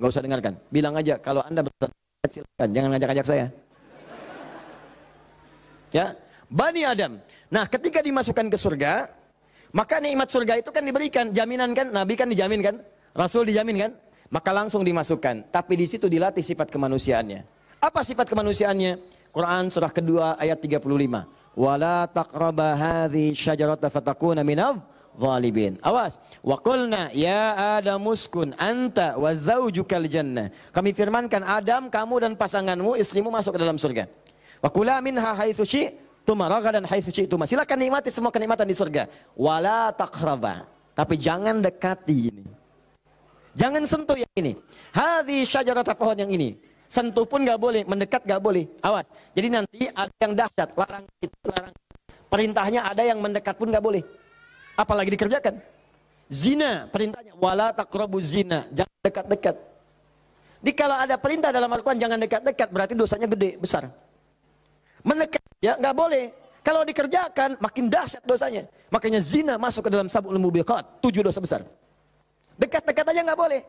nggak usah dengarkan. Bilang aja kalau Anda berasal dari monyet, silakan. Jangan ngajak-ngajak saya. Ya, Bani Adam. Nah, ketika dimasukkan ke surga, maka nikmat surga itu kan diberikan, jaminan kan, Nabi kan dijamin kan, Rasul dijamin kan. Maka langsung dimasukkan. Tapi di situ dilatih sifat kemanusiaannya. Apa sifat kemanusiaannya? Quran surah kedua ayat 35. Wala taqraba hadhi syajarata fatakuna minadh zalimin. Awas. Wa qulna ya Adam uskun anta wa zawjukal jannah. Kami firmankan Adam, kamu dan pasanganmu, istrimu masuk ke dalam surga. Wa kula minha haitsu syi'tum ragadan haitsu syi'tum. Silakan nikmati semua kenikmatan di surga. Wala taqraba. Tapi jangan dekati ini. Jangan sentuh yang ini. Hadhi syajarata, pohon yang ini. Sentuh pun gak boleh, mendekat gak boleh. Awas. Jadi nanti ada yang dahsyat, larang itu, larang. perintahnya ada yang mendekat pun nggak boleh. Apalagi dikerjakan. Zina, perintahnya wala taqrabu zina, jangan dekat-dekat. Di kalau ada perintah dalam Al-Quran jangan dekat-dekat, berarti dosanya gede, besar. Mendekat ya nggak boleh. Kalau dikerjakan makin dahsyat dosanya. Makanya zina masuk ke dalam sab'ul mubiqat, 7 dosa besar. Dekat-dekat aja nggak boleh.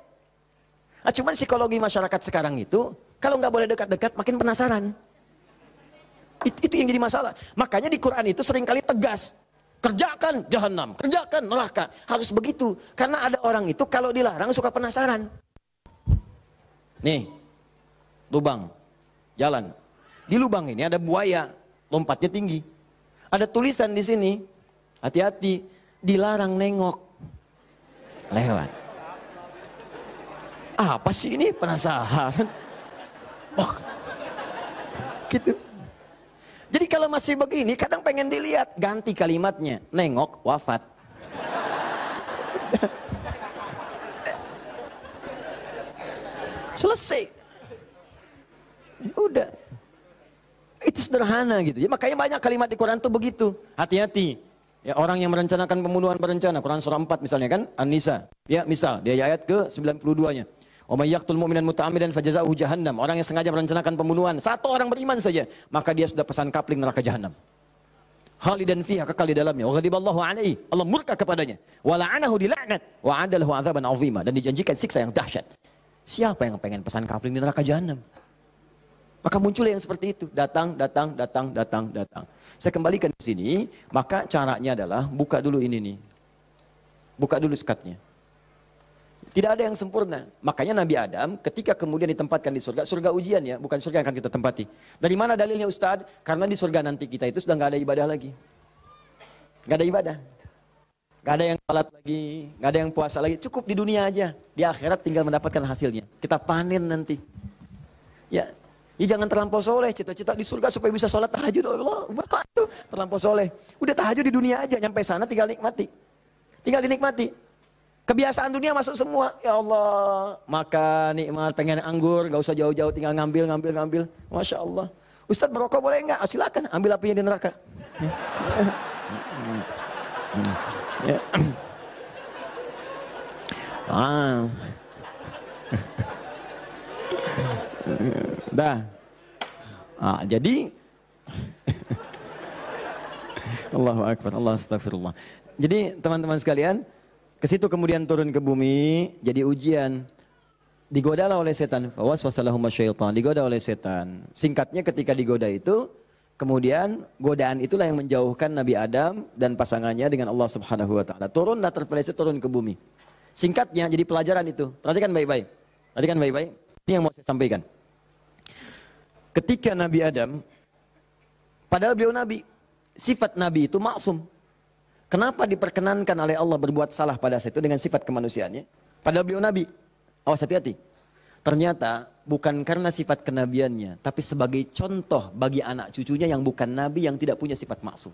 Nah, cuman psikologi masyarakat sekarang itu kalau nggak boleh dekat-dekat makin penasaran. Itu yang jadi masalah. Makanya di Quran itu seringkali tegas. Kerjakan jahanam, kerjakan neraka. Harus begitu. Karena ada orang itu kalau dilarang suka penasaran. Nih, lubang, jalan. Di lubang ini ada buaya, lompatnya tinggi. Ada tulisan di sini, hati-hati, dilarang nengok. Lewat. Apa sih ini? Penasaran. Oh, gitu. Jadi kalau masih begini, kadang pengen dilihat, ganti kalimatnya, nengok, wafat. Selesai. Udah. Itu sederhana gitu. Ya, makanya banyak kalimat di Quran tuh begitu. Hati-hati. Ya, orang yang merencanakan pembunuhan berencana, Quran surah 4 misalnya kan, An-Nisa. Ya, misal, dia ayat ke 92-nya. Wa may yaqtul mu'minan muta'ammidan fajaza'uhu jahannam. Orang yang sengaja merencanakan pembunuhan, satu orang beriman saja, maka dia sudah pesan kapling neraka jahanam. Khalidan fiha, kekal di dalamnya. Wa ghadiballahu alaihi, Allah murka kepadanya. Wa la'anahu dila'nat wa 'adalahu 'adzaban 'azima, dan dijanjikan siksa yang dahsyat. Siapa yang pengen pesan kapling di neraka jahanam? Maka muncul yang seperti itu, datang. Saya kembalikan ke sini, maka caranya adalah buka dulu ini nih. Buka dulu sekatnya. Tidak ada yang sempurna. Makanya Nabi Adam ketika kemudian ditempatkan di surga, surga ujian ya, bukan surga yang akan kita tempati. Dari mana dalilnya Ustaz? Karena di surga nanti kita itu sudah nggak ada ibadah lagi. Nggak ada ibadah. Nggak ada yang salat lagi, nggak ada yang puasa lagi. Cukup di dunia aja. Di akhirat tinggal mendapatkan hasilnya. Kita panen nanti. Ya, jangan terlampau soleh. Cita-cita di surga supaya bisa sholat tahajud. Allah, bapak itu terlampau soleh. Udah tahajud di dunia aja. Nyampe sana tinggal nikmati. Tinggal dinikmati. Kebiasaan dunia masuk semua. Ya Allah, makan nikmat, pengen anggur, gak usah jauh-jauh, tinggal ngambil. Masya Allah. Ustadz merokok boleh enggak? Oh, silakan, ambil apinya di neraka. Ya. Dah. Jadi Allahu Akbar, Allah astagfirullah. Jadi teman-teman sekalian, ke situ kemudian turun ke bumi, jadi ujian. Digodalah oleh setan. Fawaswasalahum syaitan, digoda oleh setan. Singkatnya ketika digoda itu, kemudian godaan itulah yang menjauhkan Nabi Adam dan pasangannya dengan Allah Subhanahu wa taala. Turunlah terpeleset turun ke bumi. Singkatnya jadi pelajaran itu. Perhatikan baik-baik. Ini yang mau saya sampaikan. Ketika Nabi Adam, padahal beliau nabi, sifat nabi itu maksum. Kenapa diperkenankan oleh Allah berbuat salah pada saat itu dengan sifat kemanusiaannya? Padahal beliau nabi. Awas hati-hati. Ternyata bukan karena sifat kenabiannya, tapi sebagai contoh bagi anak cucunya yang bukan nabi, yang tidak punya sifat maksum.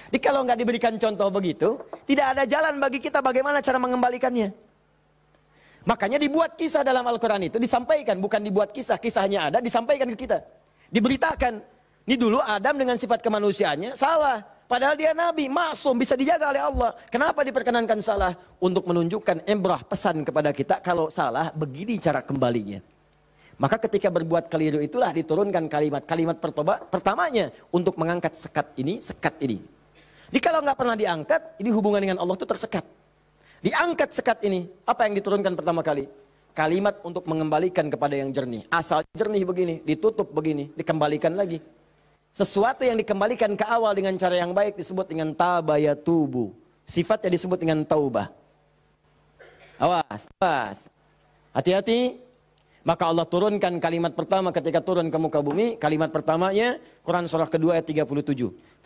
Jadi kalau nggak diberikan contoh begitu, tidak ada jalan bagi kita bagaimana cara mengembalikannya. Makanya dibuat kisah dalam Al-Quran itu, disampaikan, bukan dibuat kisah, kisahnya ada, disampaikan ke kita. Diberitakan, ini dulu Adam dengan sifat kemanusiaannya salah. Padahal dia nabi, maksum, bisa dijaga oleh Allah. Kenapa diperkenankan salah? Untuk menunjukkan ibrah, pesan kepada kita, kalau salah, begini cara kembalinya. Maka ketika berbuat keliru itulah diturunkan kalimat pertamanya untuk mengangkat sekat ini. Jadi kalau nggak pernah diangkat, ini hubungan dengan Allah itu tersekat. Diangkat sekat ini, apa yang diturunkan pertama kali? Kalimat untuk mengembalikan kepada yang jernih. Asal jernih begini, ditutup begini, dikembalikan lagi. Sesuatu yang dikembalikan ke awal dengan cara yang baik disebut dengan tabayatubu. Sifatnya disebut dengan taubah. Awas. Hati-hati. Maka Allah turunkan kalimat pertama ketika turun ke muka bumi. Kalimat pertamanya, Quran surah kedua ayat 37.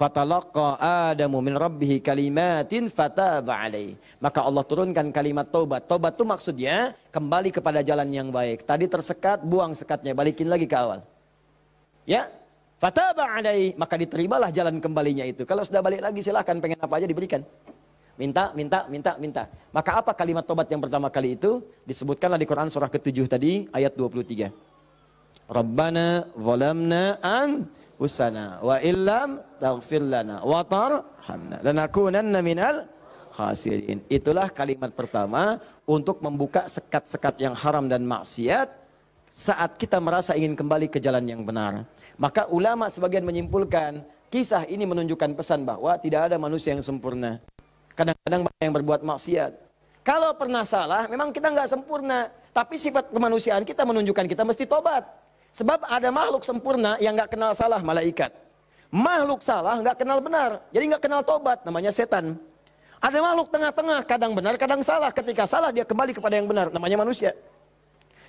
Fatalaqa Adamu min rabbihi kalimatin fataba alaih. Maka Allah turunkan kalimat taubat. Taubat itu maksudnya kembali kepada jalan yang baik. Tadi tersekat, buang sekatnya, balikin lagi ke awal. Ya. Fataba alaih, maka diterimalah jalan kembalinya itu. Kalau sudah balik lagi silahkan, pengen apa aja diberikan. Minta. Maka apa kalimat tobat yang pertama kali itu? Disebutkanlah di Quran surah ke-7 tadi, ayat 23. Rabbana zalamna husana wa illam taghfir lana wa tarhamna lanakunanna minal khasirin. Itulah kalimat pertama untuk membuka sekat-sekat yang haram dan maksiat saat kita merasa ingin kembali ke jalan yang benar. Maka ulama sebagian menyimpulkan kisah ini menunjukkan pesan bahwa tidak ada manusia yang sempurna. Kadang-kadang banyak yang berbuat maksiat. Kalau pernah salah, memang kita nggak sempurna. Tapi sifat kemanusiaan kita menunjukkan kita mesti tobat. Sebab ada makhluk sempurna yang nggak kenal salah, malaikat. Makhluk salah nggak kenal benar, jadi nggak kenal tobat, namanya setan. Ada makhluk tengah-tengah, kadang benar, kadang salah. Ketika salah dia kembali kepada yang benar, namanya manusia.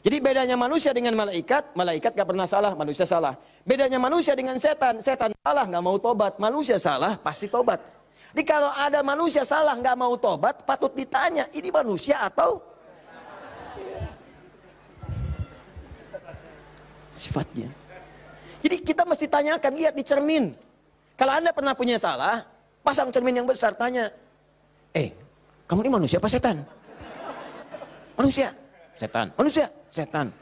Jadi bedanya manusia dengan malaikat, malaikat nggak pernah salah, manusia salah. Bedanya manusia dengan setan, setan salah nggak mau tobat, manusia salah pasti tobat. Jadi kalau ada manusia salah nggak mau tobat, patut ditanya, ini manusia atau sifatnya. Jadi kita mesti tanyakan, lihat di cermin. Kalau Anda pernah punya salah, pasang cermin yang besar, tanya, kamu ini manusia apa setan? Manusia. Setan. Manusia. Setan.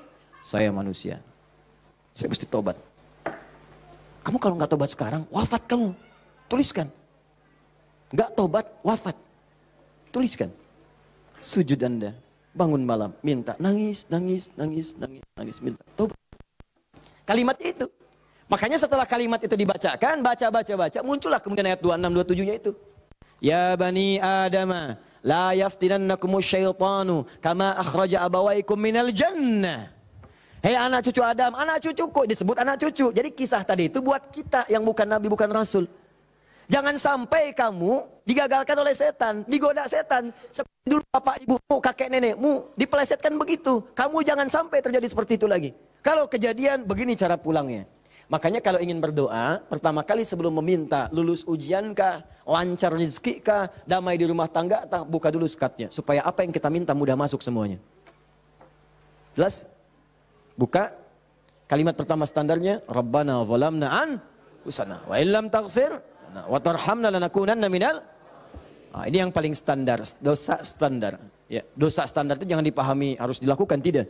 Saya manusia. Saya mesti tobat. Kamu kalau nggak tobat sekarang, wafat kamu. Tuliskan. Nggak tobat, wafat. Tuliskan. Sujud Anda, bangun malam, minta, nangis, minta, tobat. Kalimat itu. Makanya setelah kalimat itu dibacakan, baca, muncullah kemudian ayat 26, 27-nya itu. Ya bani Adama, la yaftinannakumus syaitanu kama akhraja abawaikum minal jannah. Hei anak cucu Adam, anak cucuku, disebut anak cucu. Jadi kisah tadi itu buat kita yang bukan nabi, bukan rasul. Jangan sampai kamu digagalkan oleh setan, digoda setan. Seperti dulu bapak ibumu, kakek nenekmu, dipelesetkan begitu. Kamu jangan sampai terjadi seperti itu lagi. Kalau kejadian, begini cara pulangnya. Makanya kalau ingin berdoa, pertama kali sebelum meminta, lulus ujian kah, lancar rezeki kah, damai di rumah tangga, buka dulu sekatnya. Supaya apa yang kita minta mudah masuk semuanya. Jelas? Buka. Kalimat pertama standarnya, Rabbana zalamna anfusana wa illam taghfir wa tarhamna lanakunanna minal. Ini yang paling standar, dosa standar. Ya, dosa standar itu jangan dipahami harus dilakukan, tidak.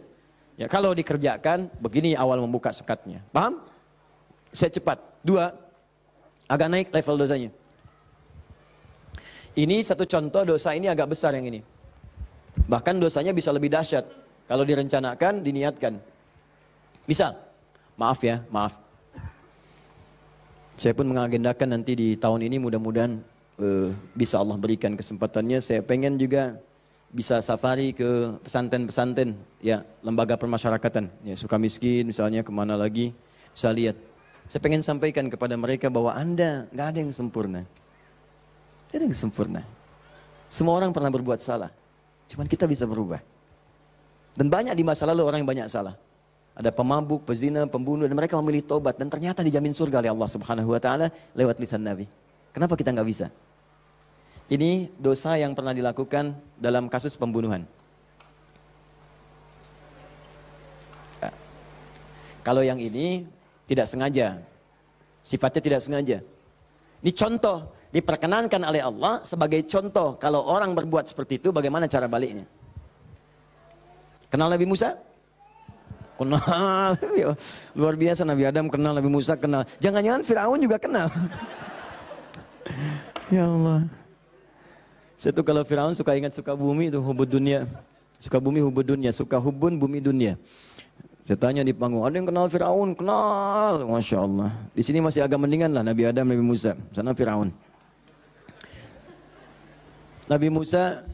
Ya, kalau dikerjakan, begini awal membuka sekatnya. Paham? Saya cepat. 2, agak naik level dosanya. Ini satu contoh dosa ini agak besar yang ini. Bahkan dosanya bisa lebih dahsyat. Kalau direncanakan, diniatkan. Misal, maaf. Saya pun mengagendakan nanti di tahun ini mudah-mudahan bisa Allah berikan kesempatannya. Saya pengen juga bisa safari ke pesantren-pesantren, ya, lembaga permasyarakatan, ya, Sukamiskin misalnya, kemana lagi, bisa lihat. Saya pengen sampaikan kepada mereka bahwa Anda nggak ada yang sempurna. Tidak ada yang sempurna. Semua orang pernah berbuat salah. Cuman kita bisa berubah. Dan banyak di masa lalu orang yang banyak salah. Ada pemabuk, pezina, pembunuh, dan mereka memilih tobat. Dan ternyata dijamin surga oleh Allah Subhanahu Wa Taala lewat lisan Nabi. Kenapa kita nggak bisa? Ini dosa yang pernah dilakukan dalam kasus pembunuhan. Kalau yang ini tidak sengaja, sifatnya tidak sengaja. Ini contoh, diperkenankan oleh Allah sebagai contoh. Kalau orang berbuat seperti itu, bagaimana cara baliknya? Kenal Nabi Musa? Kenal. Luar biasa, Nabi Adam kenal, Nabi Musa kenal. Jangan-jangan Fir'aun juga kenal. Ya Allah. Saya tuh kalau Fir'aun suka ingat suka bumi itu hubud dunia. Suka bumi hubud dunia, suka hubun bumi dunia. Saya tanya di panggung, ada yang kenal Fir'aun? Kenal, Masya Allah. Di sini masih agak mendingan lah Nabi Adam, Nabi Musa. Sana Fir'aun. Nabi Musa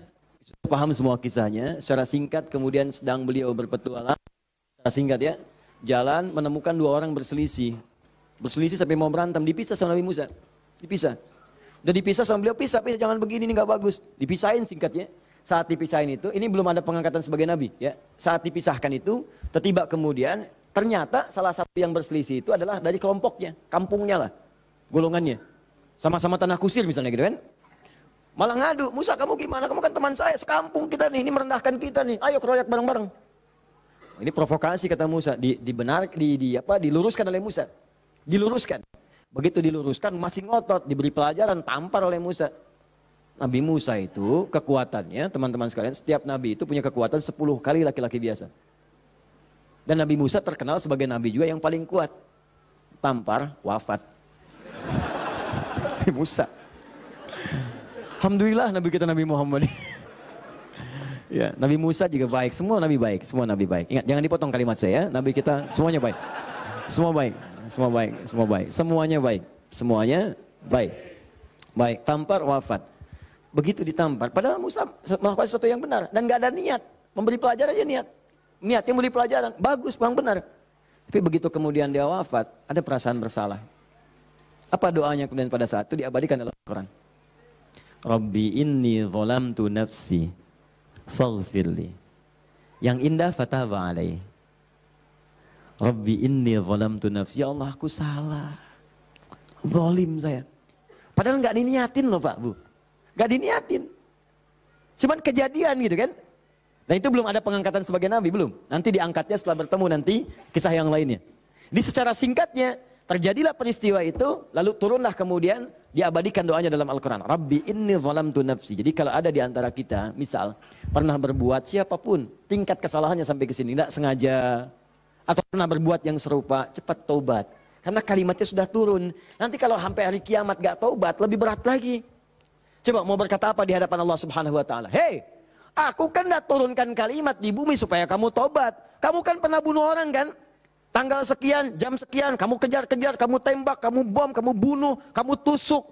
paham semua kisahnya. Secara singkat kemudian sedang beliau berpetualang. Secara singkat ya. Jalan menemukan 2 orang berselisih. Berselisih sampai mau berantem. Dipisah sama Nabi Musa. Dipisah. Udah dipisah sama beliau, pisah, jangan begini, ini gak bagus. Dipisahin singkatnya. Saat dipisahin itu, ini belum ada pengangkatan sebagai nabi. Ya. Saat dipisahkan itu, tiba kemudian, ternyata salah satu yang berselisih itu adalah dari kelompoknya, kampungnya lah, golongannya. Sama-sama tanah kusir misalnya gitu kan. Malah ngadu, Musa kamu gimana, kamu kan teman saya, sekampung kita nih, ini merendahkan kita nih, ayo keroyak bareng-bareng. Ini provokasi kata Musa, diluruskan oleh Musa. Diluruskan. Begitu diluruskan masih ngotot, diberi pelajaran, tampar oleh Musa. Nabi Musa itu kekuatannya, teman-teman sekalian, setiap nabi itu punya kekuatan 10 kali laki-laki biasa. Dan Nabi Musa terkenal sebagai nabi juga yang paling kuat. tampar, wafat. Nabi Musa. Alhamdulillah Nabi kita Nabi Muhammad. Ya, Nabi Musa juga baik, semua Nabi baik, semua Nabi baik. Ingat, jangan dipotong kalimat saya, Nabi kita semuanya baik. Semua baik, semua baik, semua baik. Semuanya baik, semuanya baik. Baik, tampar, wafat. Begitu ditampar, padahal Musa melakukan sesuatu yang benar. Dan gak ada niat, memberi pelajaran aja niat. Niat yang memberi pelajaran, bagus, bang benar. Tapi begitu kemudian dia wafat, ada perasaan bersalah. Apa doanya kemudian pada saat itu diabadikan dalam Al-Quran? Rabbi inni zalamtu nafsi faghfirli. Yang indah fataba alaih. Rabbi inni zalamtu nafsi. Ya Allah, aku salah. Zalim saya. Padahal nggak diniatin loh Pak Bu. Nggak diniatin. Cuman kejadian gitu kan. Dan itu belum ada pengangkatan sebagai nabi, belum. Nanti diangkatnya setelah bertemu nanti kisah yang lainnya. Jadi secara singkatnya terjadilah peristiwa itu, lalu turunlah kemudian diabadikan doanya dalam Al-Quran. Rabbi inni zalamtu nafsi. Jadi kalau ada di antara kita, misal pernah berbuat siapapun, tingkat kesalahannya sampai ke sini, tidak sengaja, atau pernah berbuat yang serupa, cepat taubat. Karena kalimatnya sudah turun. Nanti kalau sampai hari kiamat gak taubat, lebih berat lagi. Coba mau berkata apa di hadapan Allah Subhanahu Wa Taala? Hei, aku kan dah turunkan kalimat di bumi supaya kamu taubat. Kamu kan pernah bunuh orang kan? Tanggal sekian, jam sekian, kamu kejar-kejar, kamu tembak, kamu bom, kamu bunuh, kamu tusuk,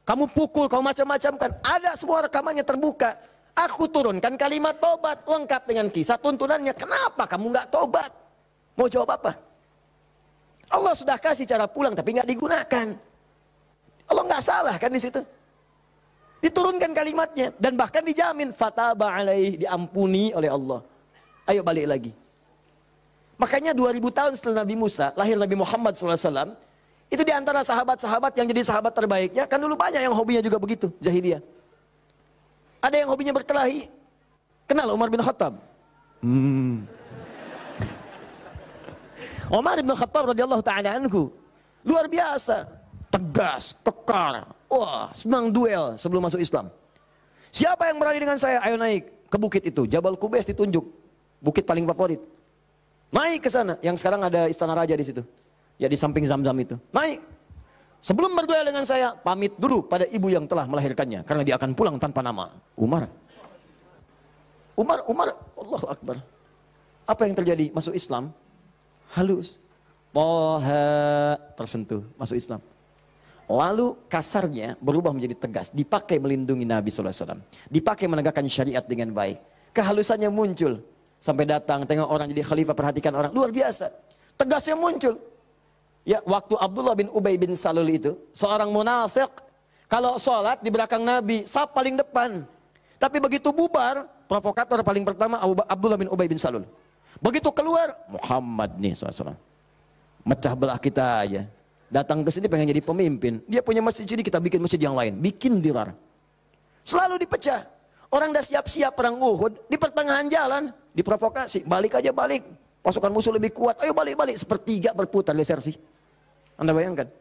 kamu pukul, kamu macam-macam kan. Ada semua rekamannya terbuka. Aku turunkan kalimat tobat lengkap dengan kisah tuntunannya. Kenapa kamu nggak tobat? Mau jawab apa? Allah sudah kasih cara pulang tapi nggak digunakan. Allah nggak salah kan di situ. Diturunkan kalimatnya dan bahkan dijamin fataba alaih, diampuni oleh Allah. Ayo balik lagi. Makanya 2000 tahun setelah Nabi Musa, lahir Nabi Muhammad SAW, itu diantara sahabat-sahabat yang jadi sahabat terbaiknya, kan dulu banyak yang hobinya juga begitu, jahiliyah. Ada yang hobinya berkelahi. Kenal Umar bin Khattab? Umar bin Khattab radhiyallahu ta'ala anhu, luar biasa, tegas, kekar, wah senang duel sebelum masuk Islam. Siapa yang berani dengan saya? Ayo naik ke bukit itu, Jabal Qubais ditunjuk, bukit paling favorit. Naik ke sana, yang sekarang ada istana raja di situ. Ya di samping Zam-Zam itu. Naik. Sebelum berduel dengan saya, pamit dulu pada ibu yang telah melahirkannya karena dia akan pulang tanpa nama. Umar, Allahu Akbar. Apa yang terjadi? Masuk Islam halus. Toha tersentuh, masuk Islam. Lalu kasarnya berubah menjadi tegas, dipakai melindungi Nabi SAW, dipakai menegakkan syariat dengan baik. Kehalusannya muncul. Sampai datang, tengok orang jadi khalifah, perhatikan orang. Luar biasa. Tegasnya muncul. Ya, waktu Abdullah bin Ubay bin Salul itu, seorang munafik, kalau sholat di belakang Nabi, saf paling depan. Tapi begitu bubar, provokator paling pertama Abdullah bin Ubay bin Salul. Begitu keluar, Muhammad nih SAW. Mecah belah kita aja. Datang ke sini pengen jadi pemimpin. Dia punya masjid sini, kita bikin masjid yang lain. Bikin dilar. Selalu dipecah. Orang dah siap-siap perang Uhud, di pertengahan jalan, diprovokasi, balik aja balik. Pasukan musuh lebih kuat, ayo balik-balik. Sepertiga berputar desersi. Anda bayangkan.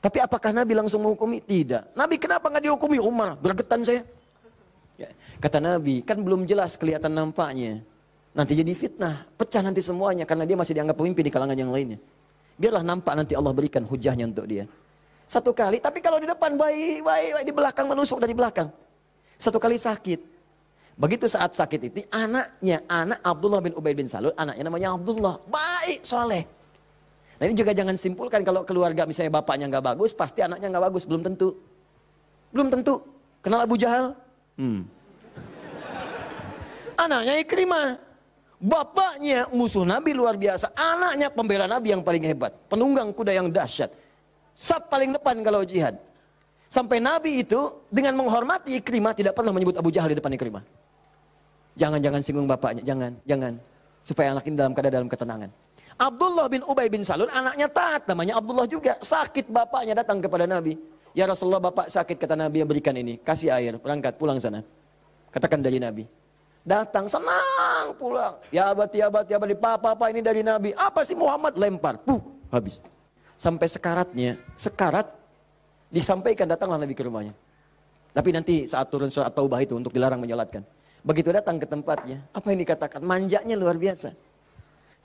Tapi apakah Nabi langsung menghukumi? Tidak. Nabi kenapa nggak dihukumi? Umar, gergetan saya. Ya. Kata Nabi, kan belum jelas kelihatan nampaknya. Nanti jadi fitnah, pecah nanti semuanya. Karena dia masih dianggap pemimpin di kalangan yang lainnya. Biarlah nampak nanti Allah berikan hujahnya untuk dia. Satu kali, tapi kalau di depan baik-baik, di belakang menusuk dari belakang. Satu kali sakit. Begitu saat sakit itu, anak Abdullah bin Ubay bin Salul, anaknya namanya Abdullah. Baik, soleh. Nah ini juga jangan simpulkan kalau keluarga misalnya bapaknya nggak bagus, pasti anaknya nggak bagus. Belum tentu. Belum tentu. Kenal Abu Jahal? Anaknya Ikrimah. Bapaknya musuh Nabi luar biasa. Anaknya pembela Nabi yang paling hebat. Penunggang kuda yang dahsyat. Saf paling depan kalau jihad. Sampai Nabi itu dengan menghormati Ikrimah tidak pernah menyebut Abu Jahal di depan Ikrimah. Jangan singgung bapaknya, jangan. Supaya anak ini dalam ketenangan. Abdullah bin Ubay bin Salul anaknya taat, namanya Abdullah juga. Sakit bapaknya datang kepada Nabi. Ya Rasulullah, bapak sakit, kata Nabi, berikan ini, kasih air, berangkat pulang sana. Katakan dari Nabi. Datang senang pulang. Ya abadi, papa ini dari Nabi. Apa sih Muhammad? Lempar, habis. Sampai sekarat disampaikan, datanglah Nabi ke rumahnya. Tapi nanti saat turun surat Taubah itu untuk dilarang menyolatkan. Begitu datang ke tempatnya, apa yang dikatakan? Manjanya luar biasa.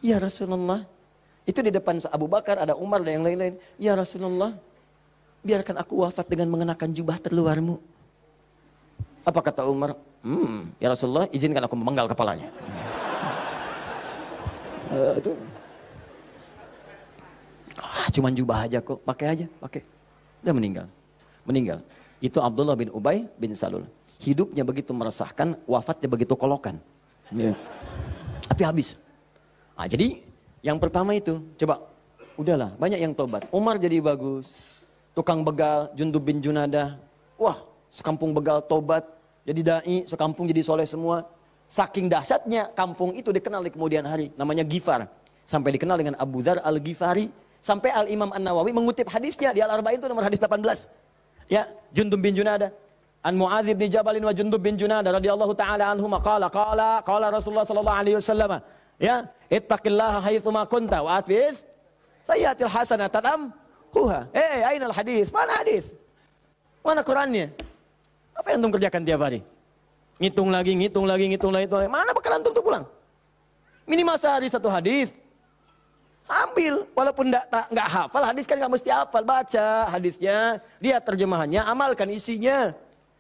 Ya Rasulullah, Itu di depan Abu Bakar, ada Umar dan yang lain-lain. Ya Rasulullah, biarkan aku wafat dengan mengenakan jubah terluarmu. Apa kata Umar? Ya Rasulullah, izinkan aku memenggal kepalanya. Itu. Cuman jubah aja kok, pakai aja, pakai. Dia meninggal. Meninggal. Itu Abdullah bin Ubay bin Salul. Hidupnya begitu meresahkan, wafatnya begitu kolokan. Ya. Tapi habis. Nah, jadi yang pertama itu, coba, udahlah, banyak yang tobat. Umar jadi bagus. Tukang begal, Jundub bin Junadah. Wah, sekampung begal tobat. Jadi dai, sekampung jadi soleh semua. Saking dahsyatnya, kampung itu dikenal di kemudian hari. Namanya Ghifar. Sampai dikenal dengan Abu Dzar al-Ghifari. Sampai Al-Imam An-Nawawi mengutip hadisnya. Di Al-Arba'in itu nomor hadis 18. Ya, Jundub bin Junadah. An Mu'adz bin Jabal wa Jundub bin Junadah radhiyallahu taala anhuma qala Rasulullah sallallahu alaihi wasallam. Ya, ittaqillaha haitsu ma kunta wa atbiz sayyatil hasanata tamhuha. Ainal hadis? Mana hadis? Mana Qur'annya? Apa yang antum kerjakan tiap hari? Ngitung lagi. Mana bekal antum tuh pulang? Minimal sehari satu hadis. Ambil, walaupun enggak hafal hadis kan enggak mesti hafal, baca hadisnya, lihat terjemahannya, amalkan isinya.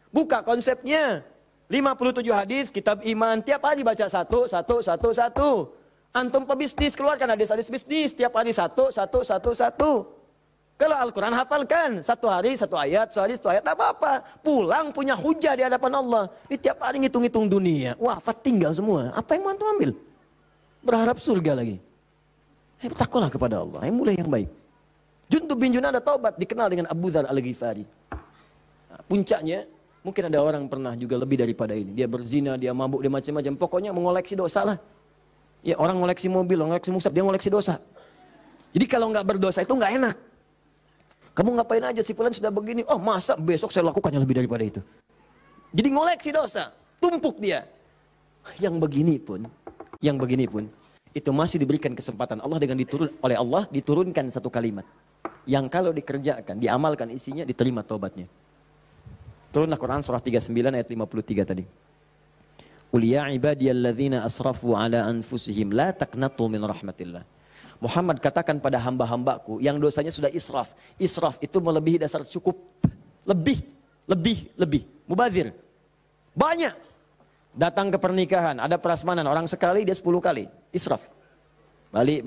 Buka konsepnya. 57 hadis kitab iman, tiap hari baca satu. Antum pebisnis, keluarkan hadis-hadis bisnis, tiap hari satu. Kalau Al-Quran hafalkan, satu hari satu ayat, tak apa-apa. Pulang punya hujah di hadapan Allah. Ini tiap hari ngitung-ngitung dunia, wafat tinggal semua. Apa yang mau antum ambil? Berharap surga lagi. Takutlah kepada Allah, mulai yang baik. Jundub bin Junadah taubat, dikenal dengan Abu Dzar al-Ghifari. Puncaknya, mungkin ada orang pernah juga lebih daripada ini. Dia berzina, dia mabuk, dia macam-macam. Pokoknya mengoleksi dosa lah. Ya, orang ngoleksi mobil, ngoleksi musab, dia ngoleksi dosa. Jadi kalau nggak berdosa itu nggak enak. Kamu ngapain aja, si fulan sudah begini. Oh, masa besok saya lakukan yang lebih daripada itu. Jadi ngoleksi dosa, tumpuk dia. Yang begini pun, itu masih diberikan kesempatan Allah dengan oleh Allah diturunkan satu kalimat. Yang kalau dikerjakan, diamalkan isinya, diterima taubatnya. Turunlah Quran surah 39 ayat 53 tadi. Qul ya ibadiyalladzina asrafu ala anfusihim la taqnatu min rahmatillah. Muhammad katakan pada hamba-hambaku yang dosanya sudah israf. Israf itu melebihi dasar cukup. Lebih. Mubazir. Banyak. Datang ke pernikahan, ada prasmanan, orang sekali dia 10 kali. Israf. Balik.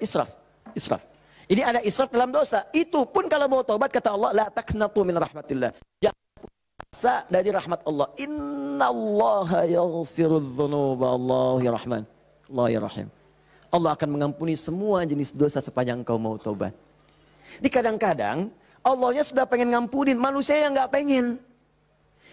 Israf. Ini ada israf dalam dosa. Itu pun kalau mau taubat kata Allah, la taqnatu min rahmatillah. Jangan puasa dari rahmat Allah. Innallaha yaghfirudz dzunuba, Allahu ya Rahman. Allah ya Rahim. Allah akan mengampuni semua jenis dosa sepanjang kau mau taubat. Di kadang-kadang Allahnya sudah pengen ngampunin, manusia yang nggak pengen.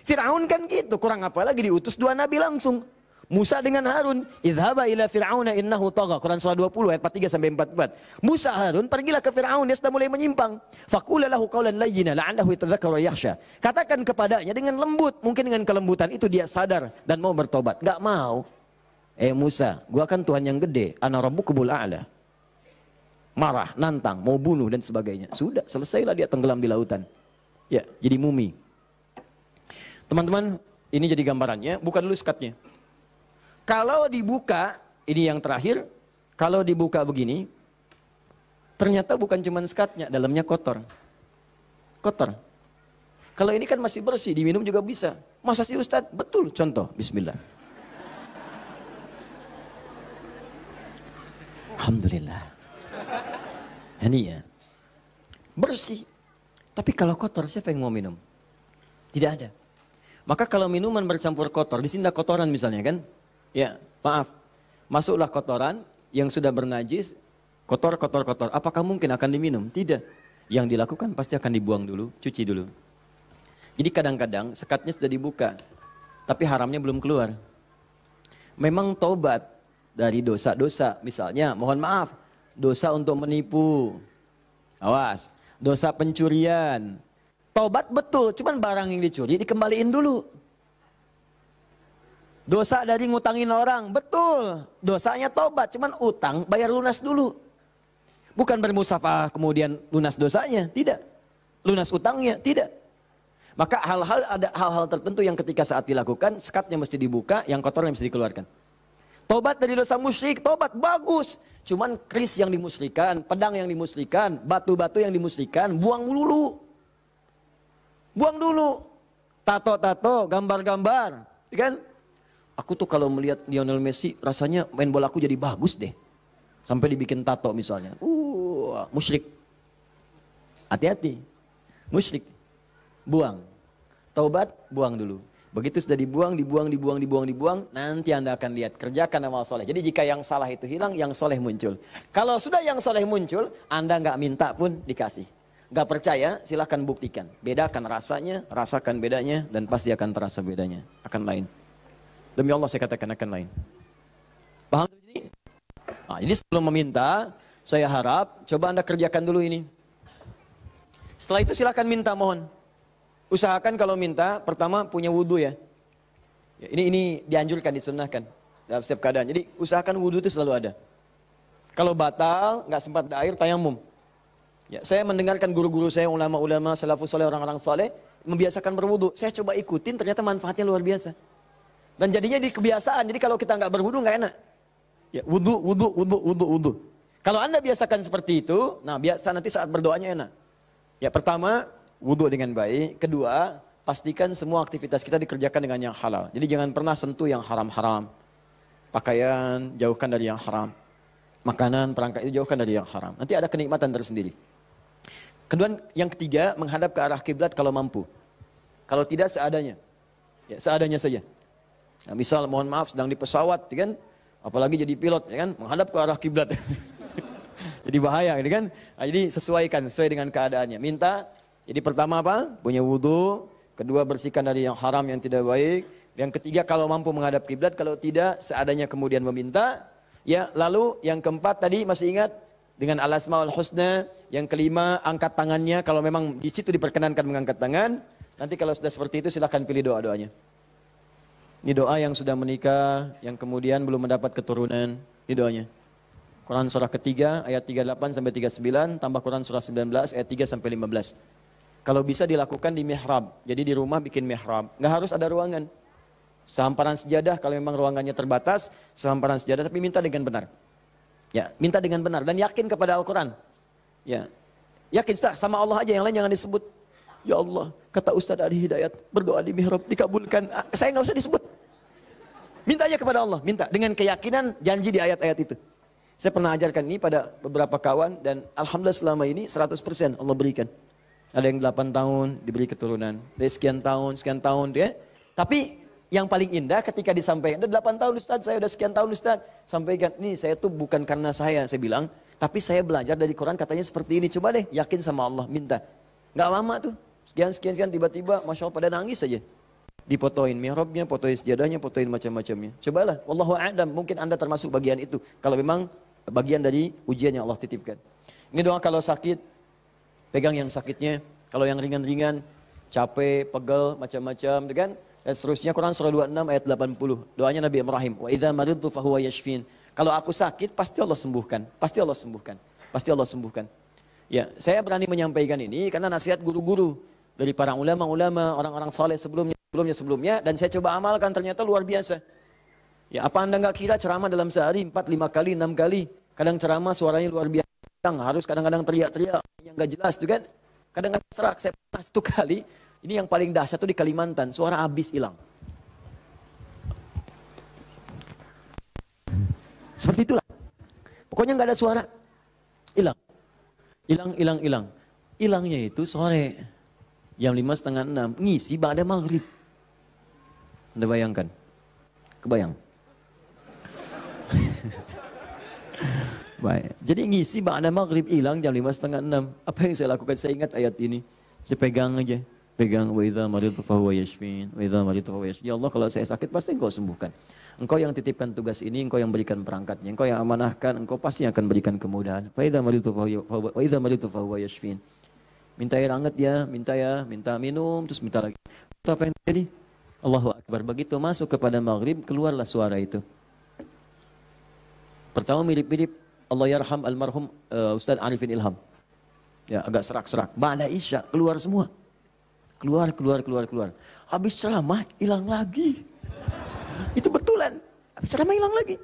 Fir'aun kan gitu, kurang apa lagi diutus 2 nabi langsung. Musa dengan Harun, idhaba ila fir'auna innahu tagha. Quran surah 20 ayat 43 sampai 44. Musa Harun pergilah ke Fir'aun, dia sudah mulai menyimpang. Faqula lahu qawlan layyina la'allahu yatadzakkaru wa yakhsha. Katakan kepadanya dengan lembut, mungkin dengan kelembutan itu dia sadar dan mau bertobat. Enggak mau. Musa, gua kan Tuhan yang gede, ana rabbukumul a'la. Marah, nantang, mau bunuh dan sebagainya. Sudah, selesailah dia tenggelam di lautan. Ya, jadi mumi. Teman-teman, ini jadi gambarannya, buka dulu skatnya. Kalau dibuka, ini yang terakhir, kalau dibuka begini, ternyata bukan cuma skatnya, dalamnya kotor. Kotor. Kalau ini kan masih bersih, diminum juga bisa. Masa sih Ustadz? Betul, contoh, bismillah. Alhamdulillah. Ini ya. Bersih. Tapi kalau kotor, siapa yang mau minum? Tidak ada. Maka kalau minuman bercampur kotor, di sini ada kotoran misalnya kan? Ya, maaf. Masuklah kotoran yang sudah bernajis, kotor. Apakah mungkin akan diminum? Tidak. Yang dilakukan pasti akan dibuang dulu, cuci dulu. Jadi kadang-kadang sekatnya sudah dibuka, tapi haramnya belum keluar. Memang taubat dari dosa-dosa, misalnya mohon maaf, dosa untuk menipu, awas, dosa pencurian, taubat betul, cuman barang yang dicuri dikembaliin dulu. Dosa dari ngutangin orang, betul, dosanya taubat, cuman utang bayar lunas dulu. Bukan bermusafah kemudian lunas dosanya, tidak. Lunas utangnya, tidak. Maka ada hal-hal tertentu yang ketika saat dilakukan, sekatnya mesti dibuka, yang kotornya mesti dikeluarkan. Tobat dari dosa musyrik, tobat bagus. Cuman keris yang dimusyrikan, pedang yang dimusyrikan, batu-batu yang dimusyrikan, buang dulu. Buang dulu. Tato-tato, gambar-gambar, kan? Aku tuh kalau melihat Lionel Messi, rasanya main bola aku jadi bagus deh. Sampai dibikin tato misalnya. Musyrik. Hati-hati. Musyrik. Buang. Taubat, buang dulu. Begitu sudah dibuang, nanti Anda akan lihat, kerjakan amal soleh. Jadi jika yang salah itu hilang, yang soleh muncul. Kalau sudah yang soleh muncul, Anda nggak minta pun dikasih. Nggak percaya, silahkan buktikan. Bedakan rasanya, rasakan bedanya, dan pasti akan terasa bedanya. Akan lain. Demi Allah saya katakan akan lain. Paham di sini? Nah, jadi sebelum meminta, saya harap coba Anda kerjakan dulu ini. Setelah itu silahkan minta, mohon. Usahakan kalau minta, pertama punya wudhu ya. Ini dianjurkan, disunnahkan dalam setiap keadaan. Jadi usahakan wudhu itu selalu ada. Kalau batal, nggak sempat ada air, tayamum. Ya, saya mendengarkan guru-guru saya, ulama-ulama, salafus saleh, orang-orang saleh, membiasakan berwudhu. Saya coba ikutin, ternyata manfaatnya luar biasa. Dan jadinya di kebiasaan, jadi kalau kita nggak berwudhu nggak enak. Ya, wudhu. Kalau Anda biasakan seperti itu, nah biasa nanti saat berdoanya enak. Ya, pertama, wudhu dengan baik. Kedua, pastikan semua aktivitas kita dikerjakan dengan yang halal. Jadi jangan pernah sentuh yang haram-haram. Pakaian, jauhkan dari yang haram. Makanan, perangkat itu jauhkan dari yang haram. Nanti ada kenikmatan tersendiri. Kedua, yang ketiga, menghadap ke arah kiblat kalau mampu. Kalau tidak, seadanya. Ya, seadanya saja. Nah, misal, mohon maaf, sedang di pesawat, ya kan? Apalagi jadi pilot, ya kan? Menghadap ke arah kiblat. Jadi bahaya, gitu kan? Nah, jadi sesuaikan, sesuai dengan keadaannya. Minta. Jadi pertama apa? Punya wudhu. Kedua, bersihkan dari yang haram, yang tidak baik. Yang ketiga, kalau mampu menghadap kiblat. Kalau tidak, seadanya kemudian meminta. Ya, lalu yang keempat tadi masih ingat? Dengan al-asmaul husna. Yang kelima, angkat tangannya. Kalau memang di situ diperkenankan mengangkat tangan. Nanti kalau sudah seperti itu, silahkan pilih doa-doanya. Ini doa yang sudah menikah, yang kemudian belum mendapat keturunan. Ini doanya. Quran surah ketiga, ayat 38 sampai 39. Tambah Quran surah 19, ayat 3 sampai 15. Kalau bisa dilakukan di mihrab. Jadi di rumah bikin mihrab. Nggak harus ada ruangan. Sehamparan sejadah, kalau memang ruangannya terbatas, sehamparan sejadah, tapi minta dengan benar. Ya, minta dengan benar. Dan yakin kepada Al-Quran. Ya, yakin, Ustaz, sama Allah aja, yang lain jangan disebut. Ya Allah, kata Ustaz Adi Hidayat, berdoa di mihrab, dikabulkan. Saya nggak usah disebut. Minta aja kepada Allah. Minta dengan keyakinan, janji di ayat-ayat itu. Saya pernah ajarkan ini pada beberapa kawan, dan Alhamdulillah selama ini 100% Allah berikan. Ada yang 8 tahun diberi keturunan. Dari sekian tahun dia. Tapi yang paling indah ketika disampaikan, udah 8 tahun Ustaz, saya udah sekian tahun Ustaz. Sampaikan, nih saya tuh bukan karena saya bilang, tapi saya belajar dari Quran katanya seperti ini. Coba deh yakin sama Allah, minta. Nggak lama tuh, sekian, tiba-tiba Masya Allah pada nangis saja. Dipotoin mihrabnya, potoin sejadahnya, potoin macam-macamnya. Cobalah, wallahu a'lam, mungkin Anda termasuk bagian itu. Kalau memang bagian dari ujian yang Allah titipkan. Ini doa kalau sakit, pegang yang sakitnya. Kalau yang ringan-ringan, capek, pegel, macam-macam, kan? Dan seterusnya Quran surah 26 ayat 80. Doanya Nabi Ibrahim, wa idza maridtu fahuwa yashfin. Kalau aku sakit, pasti Allah sembuhkan. Pasti Allah sembuhkan. Pasti Allah sembuhkan. Ya, saya berani menyampaikan ini karena nasihat guru-guru dari para ulama-ulama, orang-orang saleh sebelumnya, dan saya coba amalkan, ternyata luar biasa. Ya, apa Anda nggak kira ceramah dalam sehari 4, 5 kali, 6 kali? Kadang ceramah suaranya luar biasa. Harus kadang-kadang teriak-teriak yang nggak jelas tuh kan. Kadang-kadang serak, saya pernah 1 kali, ini yang paling dahsyat tuh di Kalimantan, suara habis hilang. Seperti itulah. Pokoknya nggak ada suara. Hilang. Hilangnya itu sore. Jam 5:30, 6, ngisi ba'da maghrib. Anda bayangkan? Kebayang? Baik. Jadi ngisi ba'da maghrib hilang jam 5:30, 6. Apa yang saya lakukan? Saya ingat ayat ini. Saya pegang aja. Pegang, wa idza maridtu fahuwa yashfin. Wa idza maridtu fahuwa yashfin. Ya Allah, kalau saya sakit pasti Engkau sembuhkan. Engkau yang titipkan tugas ini, Engkau yang berikan perangkatnya, Engkau yang amanahkan, Engkau pasti akan berikan kemudahan. Wa idza maridtu fahuwa yashfin. Minta air hangat ya, minta minum, terus minta lagi. Itu apa yang terjadi? Allahu Akbar. Begitu masuk kepada maghrib, keluarlah suara itu. Pertama mirip-mirip Allah yarham almarhum Ustaz Arifin Ilham. Ya, agak serak-serak. Ba'da Isya, keluar semua. Keluar. Habis ceramah, hilang lagi. Itu betulan. Habis ceramah hilang lagi.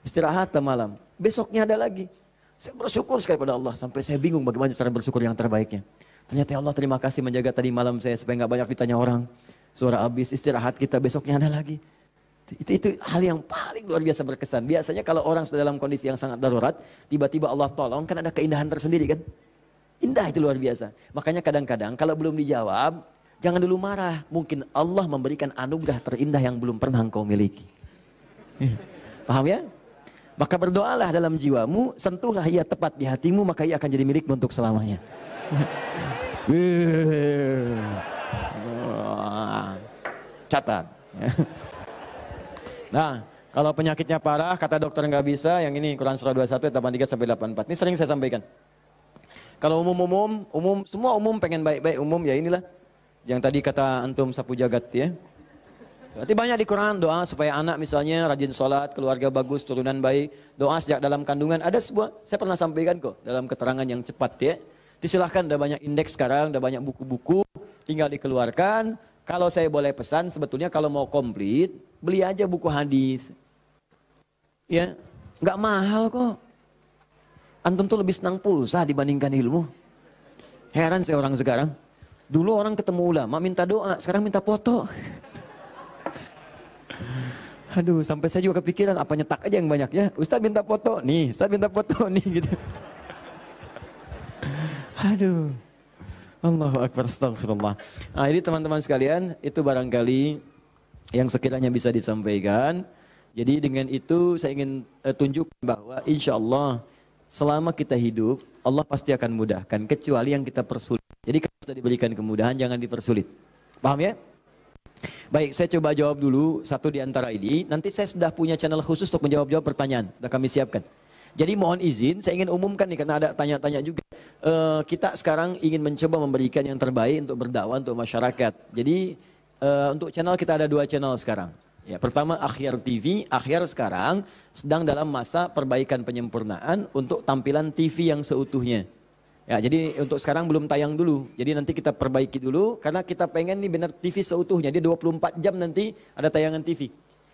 Istirahat malam. Besoknya ada lagi. Saya bersyukur sekali pada Allah. Sampai saya bingung bagaimana cara bersyukur yang terbaiknya. Ternyata ya Allah terima kasih menjaga tadi malam saya supaya nggak banyak ditanya orang. Suara habis, istirahat kita besoknya ada lagi. Itu hal yang paling luar biasa berkesan. Biasanya kalau orang sudah dalam kondisi yang sangat darurat, tiba-tiba Allah tolong, kan ada keindahan tersendiri kan. Indah itu luar biasa. Makanya kadang-kadang kalau belum dijawab, jangan dulu marah. Mungkin Allah memberikan anugerah terindah yang belum pernah engkau miliki. Paham ya? Maka berdoalah dalam jiwamu, sentuhlah ia tepat di hatimu, maka ia akan jadi milikmu untuk selamanya. Catat. Nah, kalau penyakitnya parah, kata dokter nggak bisa, yang ini Quran surah 21 ayat 83 sampai 84. Ini sering saya sampaikan. Kalau umum, semua umum pengen baik-baik umum, ya inilah. Yang tadi kata antum sapu jagat ya. Berarti banyak di Quran doa supaya anak misalnya rajin sholat, keluarga bagus, turunan baik, doa sejak dalam kandungan. Ada sebuah, saya pernah sampaikan kok dalam keterangan yang cepat ya. Disilahkan, ada banyak indeks sekarang, ada banyak buku-buku, tinggal dikeluarkan. Kalau saya boleh pesan, sebetulnya kalau mau komplit, beli aja buku hadis. Ya, nggak mahal kok. Antum tuh lebih senang pulsa dibandingkan ilmu. Heran saya orang sekarang. Dulu orang ketemu ulama minta doa, sekarang minta foto. Aduh, sampai saya juga kepikiran apa nyetak aja yang banyak ya. Ustaz minta foto, nih, Ustaz minta foto nih gitu. Aduh. Allahu Akbar, astagfirullah. Nah, ini teman-teman sekalian, itu barangkali yang sekiranya bisa disampaikan. Jadi dengan itu saya ingin tunjukkan bahwa insya Allah selama kita hidup, Allah pasti akan mudahkan, kecuali yang kita persulit. Jadi kalau sudah diberikan kemudahan, jangan dipersulit. Paham ya? Baik, saya coba jawab dulu satu di antara ini. Nanti saya sudah punya channel khusus untuk menjawab-jawab pertanyaan. Sudah kami siapkan. Jadi mohon izin, saya ingin umumkan nih karena ada tanya-tanya juga. Kita sekarang ingin mencoba memberikan yang terbaik untuk berdakwah untuk masyarakat. Jadi untuk channel kita ada 2 channel sekarang. Ya, pertama Akhyar TV. Akhyar sekarang sedang dalam masa perbaikan penyempurnaan untuk tampilan TV yang seutuhnya. Ya, jadi untuk sekarang belum tayang dulu. Jadi nanti kita perbaiki dulu karena kita pengen nih benar TV seutuhnya. Dia 24 jam nanti ada tayangan TV.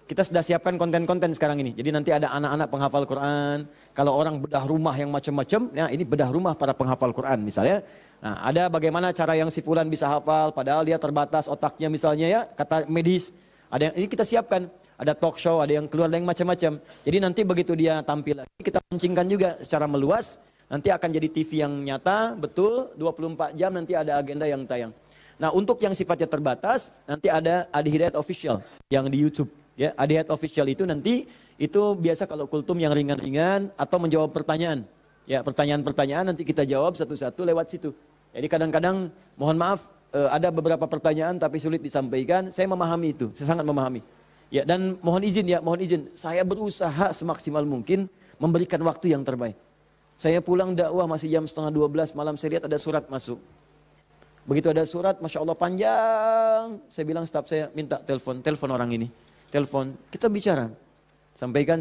Kita sudah siapkan konten-konten sekarang ini. Jadi nanti ada anak-anak penghafal Quran. Kalau orang bedah rumah yang macam-macam, ya ini bedah rumah para penghafal Quran misalnya. Nah, ada bagaimana cara yang si fulan bisa hafal padahal dia terbatas otaknya misalnya ya, kata medis. Ada yang ini kita siapkan. Ada talk show, ada yang keluar yang macam-macam. Jadi nanti begitu dia tampil lagi, kita launchingkan juga secara meluas. Nanti akan jadi TV yang nyata, betul, 24 jam nanti ada agenda yang tayang. Nah, untuk yang sifatnya terbatas, nanti ada Adi Hidayat Official yang di YouTube. Ya, Adi Hidayat Official itu nanti, itu biasa kalau kultum yang ringan-ringan atau menjawab pertanyaan. Ya, pertanyaan-pertanyaan nanti kita jawab satu-satu lewat situ. Jadi kadang-kadang, mohon maaf, ada beberapa pertanyaan tapi sulit disampaikan, saya memahami itu, saya sangat memahami. Ya, dan mohon izin, saya berusaha semaksimal mungkin memberikan waktu yang terbaik. Saya pulang dakwah masih jam 11:30 malam, saya lihat ada surat masuk. Begitu ada surat, Masya Allah panjang. Saya bilang staf saya, minta telepon orang ini. Telepon, kita bicara. Sampaikan.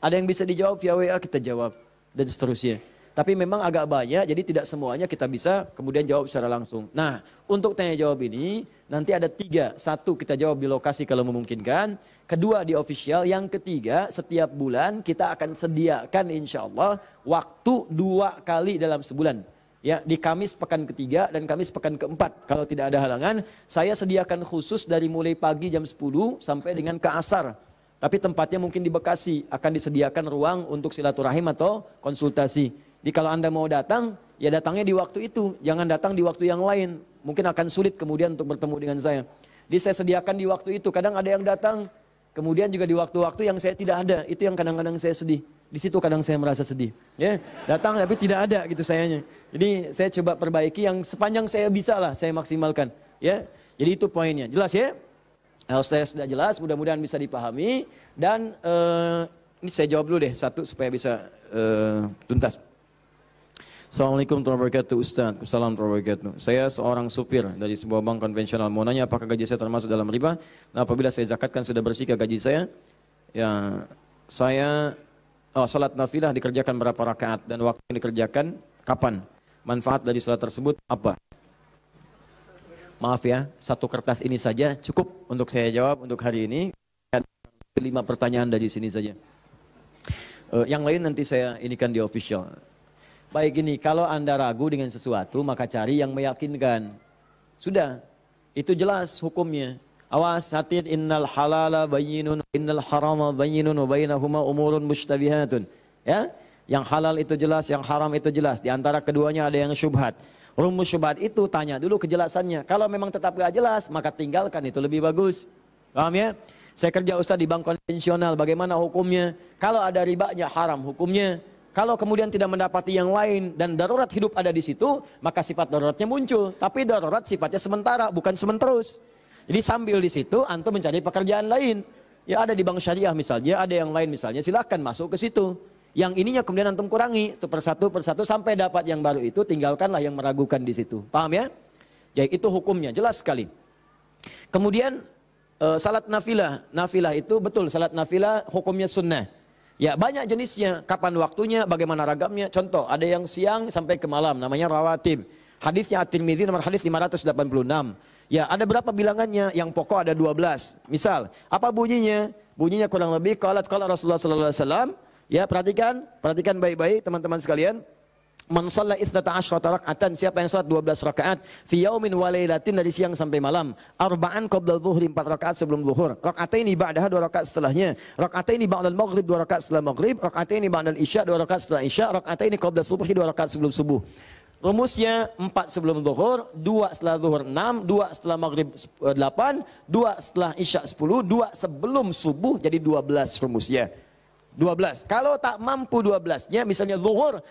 Ada yang bisa dijawab via WA, kita jawab. Dan seterusnya. Tapi memang agak banyak, jadi tidak semuanya kita bisa kemudian jawab secara langsung. Nah, untuk tanya jawab ini, nanti ada 3. 1, kita jawab di lokasi kalau memungkinkan. 2, di official. Yang 3, setiap bulan kita akan sediakan insya Allah waktu 2 kali dalam sebulan. Ya, di Kamis pekan ketiga dan Kamis pekan keempat. Kalau tidak ada halangan, saya sediakan khusus dari mulai pagi jam 10 sampai dengan ke asar. Tapi tempatnya mungkin di Bekasi, akan disediakan ruang untuk silaturahim atau konsultasi. Jadi kalau Anda mau datang, ya datangnya di waktu itu. Jangan datang di waktu yang lain. Mungkin akan sulit kemudian untuk bertemu dengan saya. Jadi saya sediakan di waktu itu. Kadang ada yang datang, kemudian juga di waktu-waktu yang saya tidak ada. Itu yang kadang-kadang saya sedih. Di situ kadang saya merasa sedih. Ya, datang tapi tidak ada gitu sayanya. Jadi saya coba perbaiki yang sepanjang saya bisa lah, saya maksimalkan. Ya, jadi itu poinnya. Jelas ya? Kalau saya sudah jelas, mudah-mudahan bisa dipahami. Dan ini saya jawab dulu deh satu supaya bisa tuntas. Assalamualaikum warahmatullahi wabarakatuh Ustaz. Assalamualaikum warahmatullahi wabarakatuh. Saya seorang supir dari sebuah bank konvensional. Mau nanya apakah gaji saya termasuk dalam riba? Nah, apabila saya zakatkan sudah bersihkah gaji saya? Ya, saya salat nafilah dikerjakan berapa rakaat dan waktu yang dikerjakan kapan? Manfaat dari salat tersebut apa? Maaf ya, 1 kertas ini saja cukup untuk saya jawab untuk hari ini. 5 pertanyaan dari sini saja. Yang lain nanti saya inikan di official. Baik ini, kalau Anda ragu dengan sesuatu, maka cari yang meyakinkan. Sudah, itu jelas hukumnya. Awas, hati, innal halala bayyinun, innal harama bayyinun, wa bainahuma umurun mushtabihatun. Ya, yang halal itu jelas, yang haram itu jelas. Di antara keduanya ada yang syubhat. Rumus syubhat itu tanya dulu kejelasannya. Kalau memang tetap gak jelas, maka tinggalkan, itu lebih bagus. Paham ya? Saya kerja ustaz di bank konvensional, bagaimana hukumnya? Kalau ada ribanya haram hukumnya. Kalau kemudian tidak mendapati yang lain dan darurat hidup ada di situ, maka sifat daruratnya muncul. Tapi darurat sifatnya sementara, bukan sementerus. Jadi sambil di situ antum mencari pekerjaan lain. Ya ada di bank syariah misalnya, ada yang lain misalnya, silahkan masuk ke situ. Yang ininya kemudian antum kurangi itu persatu sampai dapat yang baru itu, tinggalkanlah yang meragukan di situ. Paham ya? Ya itu hukumnya jelas sekali. Kemudian salat nafilah. Nafilah itu betul, salat nafilah hukumnya sunnah. Ya banyak jenisnya, kapan waktunya, bagaimana ragamnya. Contoh, ada yang siang sampai ke malam, namanya rawatib. Hadisnya At-Tirmidzi nomor hadis 586. Ya ada berapa bilangannya, yang pokok ada 12. Misal, apa bunyinya? Bunyinya kurang lebih, qala Rasulullah sallallahu alaihi wasallam. Ya perhatikan baik-baik teman-teman sekalian. Man shalla 12 rakaatan, siapa yang salat 12 rakaat fi yaumin wa lailatin, dari siang sampai malam. Arba'an qabla dzuhri, 4 rakaat sebelum zuhur. Raka'ataini ba'daha, 2 rakaat setelahnya. Raka'ataini ba'dal maghrib, 2 rakaat setelah maghrib. Raka'ataini ba'dal isya, 2 rakaat setelah isya. Raka'ataini qabla subhi, 2 rakaat sebelum subuh. Rumusnya 4 sebelum zuhur, 2 setelah zuhur 6, 2 setelah maghrib 8, 2 setelah isya 10, 2 sebelum subuh, jadi 12 rumusnya. 12. Kalau tak mampu 12-nya, misalnya zuhur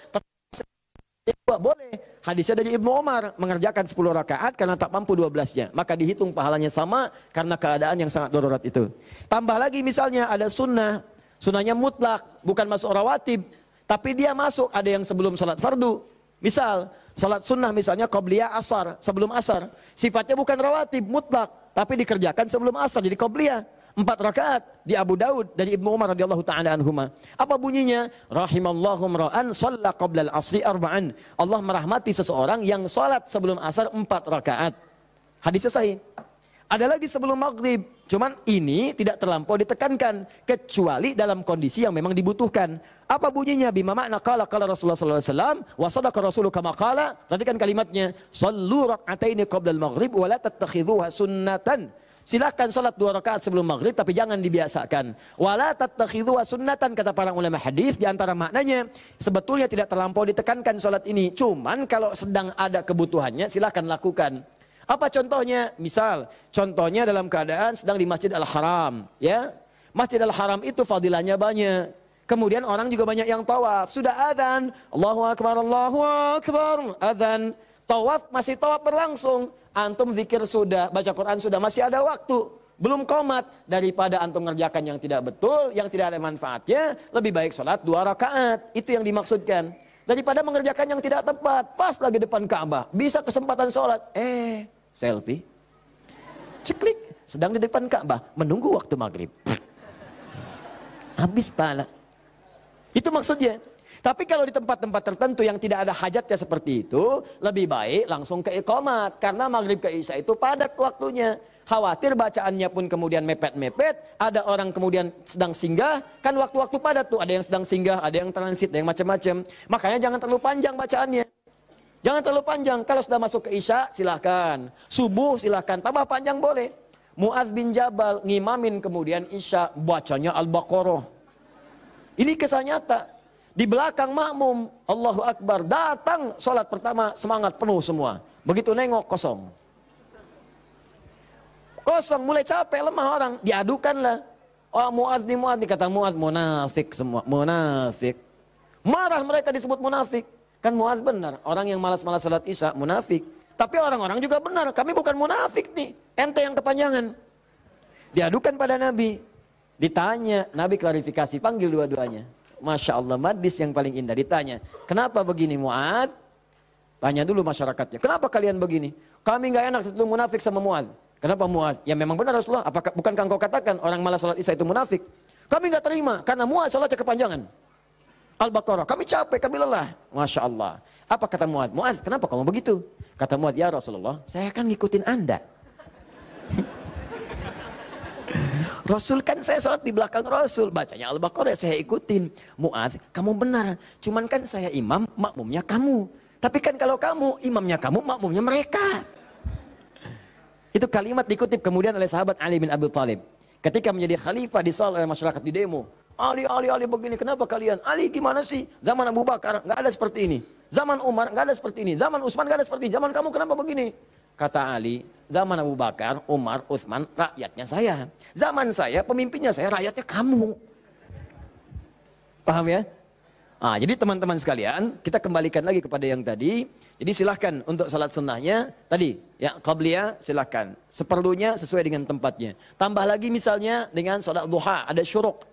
boleh. Hadisnya dari Ibnu Umar, mengerjakan 10 rakaat karena tak mampu 12-nya. Maka dihitung pahalanya sama karena keadaan yang sangat darurat itu. Tambah lagi misalnya ada sunnah. Sunnahnya mutlak, bukan masuk rawatib. Tapi dia masuk, ada yang sebelum salat fardu. Misal, salat sunnah misalnya qabliyah asar, sebelum asar. Sifatnya bukan rawatib, mutlak. Tapi dikerjakan sebelum asar, jadi qabliyah. 4 rakaat di Abu Daud dari Ibnu Umar radhiyallahu taala anhuma. Apa bunyinya? Rahimallahu ra'an shalla qabla al-asri arba'an. Allah merahmati seseorang yang salat sebelum asar 4 rakaat. Hadisnya sahih. Ada lagi sebelum maghrib. Cuman ini tidak terlampau ditekankan kecuali dalam kondisi yang memang dibutuhkan. Apa bunyinya? Bima makna qala Rasulullah sallallahu alaihi wasallam wa sadaqa rasuluhu kama qala. Perhatikan kalimatnya. Shallu rak'ataini qabla al-maghrib wa la tattakhidhuha sunnatan. Silakan salat 2 rakaat sebelum maghrib, tapi jangan dibiasakan. Wala tattakhidhuha sunnatan, kata para ulama hadis. Di antara maknanya sebetulnya tidak terlampau ditekankan salat ini. Cuman kalau sedang ada kebutuhannya silakan lakukan. Apa contohnya? Misal, contohnya dalam keadaan sedang di Masjid Al-Haram, ya. Masjid Al-Haram itu fadilahnya banyak. Kemudian orang juga banyak yang tawaf. Sudah adzan, Allahu Akbar, adzan. Tawaf masih tawaf berlangsung. Antum zikir sudah, baca Quran sudah, masih ada waktu. Belum qomat. Daripada antum mengerjakan yang tidak betul, yang tidak ada manfaatnya, lebih baik sholat 2 rakaat. Itu yang dimaksudkan. Daripada mengerjakan yang tidak tepat, pas lagi depan Ka'bah, bisa kesempatan sholat. Selfie. Ceklik, sedang di depan Ka'bah, menunggu waktu maghrib. Habis pahala. Itu maksudnya. Tapi kalau di tempat-tempat tertentu yang tidak ada hajatnya seperti itu, lebih baik langsung ke iqamat. Karena maghrib ke isya itu padat waktunya. Khawatir bacaannya pun kemudian mepet-mepet, ada orang kemudian sedang singgah, kan waktu-waktu padat tuh, ada yang sedang singgah, ada yang transit, ada yang macam-macam. Makanya jangan terlalu panjang bacaannya. Jangan terlalu panjang. Kalau sudah masuk ke isya, silahkan. Subuh silahkan, tambah panjang boleh. Mu'adz bin Jabal ngimamin kemudian isya, bacanya Al-Baqarah. Ini kisah nyata. Di belakang makmum, Allahu Akbar, datang sholat pertama semangat penuh semua. Begitu nengok kosong. Kosong, mulai capek, lemah orang. Diadukanlah. Oh Mu'adz nih, kata Mu'adz, munafik semua, munafik. Marah mereka disebut munafik. Kan Mu'adz benar, orang yang malas-malas sholat isya, munafik. Tapi orang-orang juga benar, kami bukan munafik nih. Ente yang kepanjangan. Diadukan pada Nabi. Ditanya, Nabi klarifikasi, panggil dua-duanya. Masya Allah, hadis yang paling indah. Ditanya, kenapa begini Mu'adz? Tanya dulu masyarakatnya, kenapa kalian begini? Kami nggak enak itu munafik sama Mu'adz. Kenapa Mu'adz? Ya memang benar Rasulullah, apakah bukankah engkau katakan orang malas salat isya itu munafik? Kami nggak terima, karena Mu'adz salatnya kepanjangan. Al-Baqarah, kami capek, kami lelah. Masya Allah. Apa kata Mu'adz? Mu'adz, kenapa kamu begitu? Kata Mu'adz, ya Rasulullah, saya kan ngikutin Anda. Rasul kan saya sholat di belakang Rasul. Bacanya Al-Baqarah saya ikutin. Mu'adz, kamu benar. Cuman kan saya imam, makmumnya kamu. Tapi kan kalau kamu, imamnya kamu, makmumnya mereka. Itu kalimat dikutip kemudian oleh sahabat Ali bin Abi Thalib. Ketika menjadi khalifah disolat oleh masyarakat di demo. Ali begini, kenapa kalian? Ali gimana sih? Zaman Abu Bakar nggak ada seperti ini. Zaman Umar nggak ada seperti ini. Zaman Utsman nggak ada seperti ini. Zaman kamu kenapa begini? Kata Ali, zaman Abu Bakar, Umar, Utsman, rakyatnya saya. Zaman saya, pemimpinnya saya, rakyatnya kamu. Paham ya? Ah, jadi teman-teman sekalian, kita kembalikan lagi kepada yang tadi. Jadi silahkan untuk salat sunnahnya, tadi, ya qabliyah silahkan. Seperlunya sesuai dengan tempatnya. Tambah lagi misalnya dengan salat duha, ada syuruk.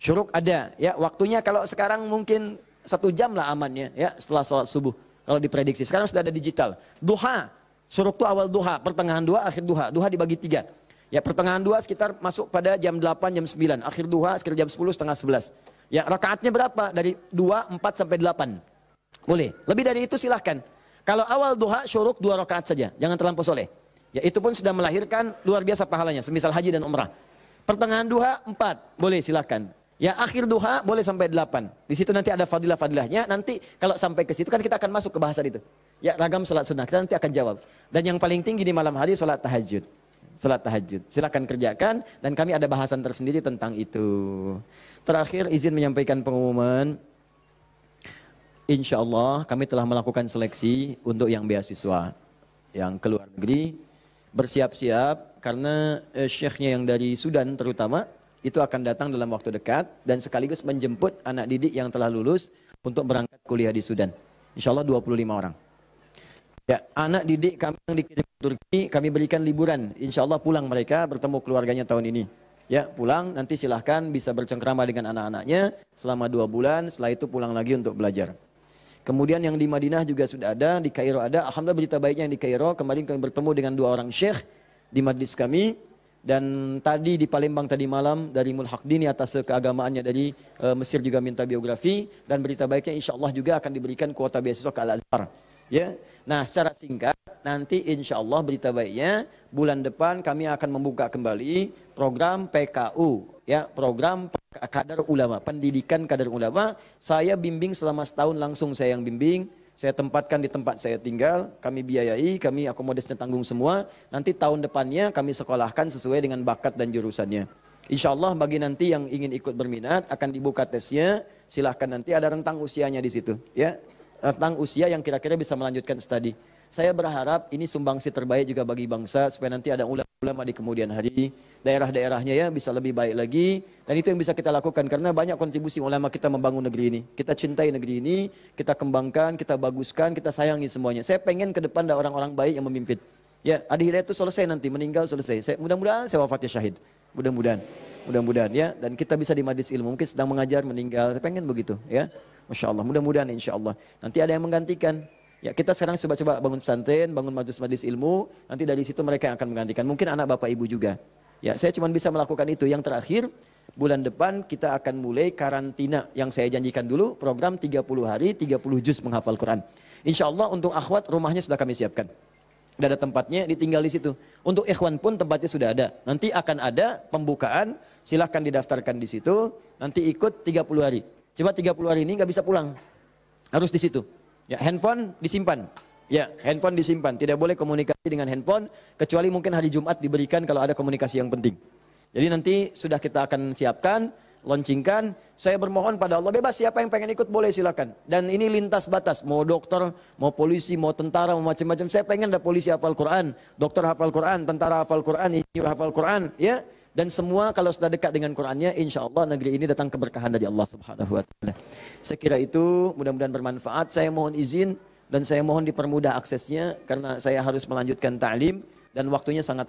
Syuruk ada, ya waktunya kalau sekarang mungkin 1 jam lah amannya, ya setelah salat subuh. Kalau diprediksi, sekarang sudah ada digital. Duha. Syuruk itu awal duha, pertengahan duha, akhir duha. Duha dibagi 3. Ya pertengahan duha sekitar masuk pada jam 8, jam 9. Akhir duha sekitar jam 10, setengah 11. Ya rakaatnya berapa? Dari 2, 4 sampai 8. Boleh. Lebih dari itu silahkan. Kalau awal duha syuruk 2 rakaat saja. Jangan terlampau soleh. Ya itu pun sudah melahirkan luar biasa pahalanya. Semisal haji dan umrah. Pertengahan duha 4. Boleh silahkan. Ya akhir duha boleh sampai 8. Di situ nanti ada fadilah-fadilahnya. Nanti kalau sampai ke situ kan kita akan masuk ke bahasan itu. Ya ragam salat sunnah. Kita nanti akan jawab. Dan yang paling tinggi di malam hari salat tahajud. Salat tahajud. Silakan kerjakan dan kami ada bahasan tersendiri tentang itu. Terakhir izin menyampaikan pengumuman. Insya Allah kami telah melakukan seleksi untuk yang beasiswa. Yang ke luar negeri. Bersiap-siap karena syekhnya yang dari Sudan terutama. Itu akan datang dalam waktu dekat dan sekaligus menjemput anak didik yang telah lulus untuk berangkat kuliah di Sudan. Insya Allah 25 orang. Ya, anak didik kami yang dikirim ke Turki, kami berikan liburan. Insya Allah pulang mereka bertemu keluarganya tahun ini. Ya, pulang nanti silahkan bisa bercengkrama dengan anak-anaknya selama 2 bulan. Setelah itu pulang lagi untuk belajar. Kemudian yang di Madinah juga sudah ada, di Kairo ada. Alhamdulillah berita baiknya yang di Kairo. Kemarin kami bertemu dengan 2 orang syekh di majlis kami. Dan tadi di Palembang tadi malam dari Mulhaqdini atas keagamaannya dari Mesir juga minta biografi. Dan berita baiknya insya Allah juga akan diberikan kuota beasiswa ke Al-Azhar. Ya. Nah secara singkat nanti insya Allah berita baiknya bulan depan kami akan membuka kembali program PKU. Ya, program Kadar Ulama, pendidikan Kadar Ulama. Saya bimbing selama setahun langsung saya yang bimbing. Saya tempatkan di tempat saya tinggal, kami biayai, kami akomodasinya tanggung semua. Nanti tahun depannya kami sekolahkan sesuai dengan bakat dan jurusannya. Insya Allah bagi nanti yang ingin ikut berminat akan dibuka tesnya. Silahkan nanti ada rentang usianya di situ. Ya, rentang usia yang kira-kira bisa melanjutkan studi. Saya berharap ini sumbangsi terbaik juga bagi bangsa supaya nanti ada ulama di kemudian hari. Daerah-daerahnya ya bisa lebih baik lagi. Dan itu yang bisa kita lakukan karena banyak kontribusi ulama kita membangun negeri ini. Kita cintai negeri ini, kita kembangkan, kita baguskan, kita sayangi semuanya. Saya pengen ke depan ada orang-orang baik yang memimpin. Ya, Adi Hidayat itu selesai nanti, meninggal selesai. Mudah-mudahan saya wafatnya syahid. Mudah-mudahan ya. Dan kita bisa di majlis ilmu, mungkin sedang mengajar, meninggal. Saya pengen begitu ya. Masya Allah, mudah-mudahan insya Allah. Nanti ada yang menggantikan. Ya, kita sekarang coba-coba bangun pesantren, bangun majlis-majlis ilmu, nanti dari situ mereka yang akan menggantikan. Mungkin anak bapak ibu juga. Ya, saya cuma bisa melakukan itu. Yang terakhir, bulan depan kita akan mulai karantina yang saya janjikan dulu, program 30 hari, 30 juz menghafal Quran. Insya Allah untuk akhwat rumahnya sudah kami siapkan. Sudah ada tempatnya, ditinggal di situ. Untuk ikhwan pun tempatnya sudah ada. Nanti akan ada pembukaan, silahkan didaftarkan di situ, nanti ikut 30 hari. Coba 30 hari ini nggak bisa pulang, harus di situ. Ya, handphone disimpan. Ya, handphone disimpan. Tidak boleh komunikasi dengan handphone kecuali mungkin hari Jumat diberikan kalau ada komunikasi yang penting. Jadi nanti sudah kita akan siapkan, launchingkan. Saya bermohon pada Allah bebas siapa yang pengen ikut boleh silakan. Dan ini lintas batas, mau dokter, mau polisi, mau tentara, mau macam-macam. Saya pengen ada polisi hafal Quran, dokter hafal Quran, tentara hafal Quran, insinyur hafal Quran, ya. Dan semua kalau sudah dekat dengan Qurannya, insya Allah negeri ini datang keberkahan dari Allah Subhanahu Wa Taala. Saya kira itu mudah-mudahan bermanfaat. Saya mohon izin dan saya mohon dipermudah aksesnya karena saya harus melanjutkan ta'lim dan waktunya sangat.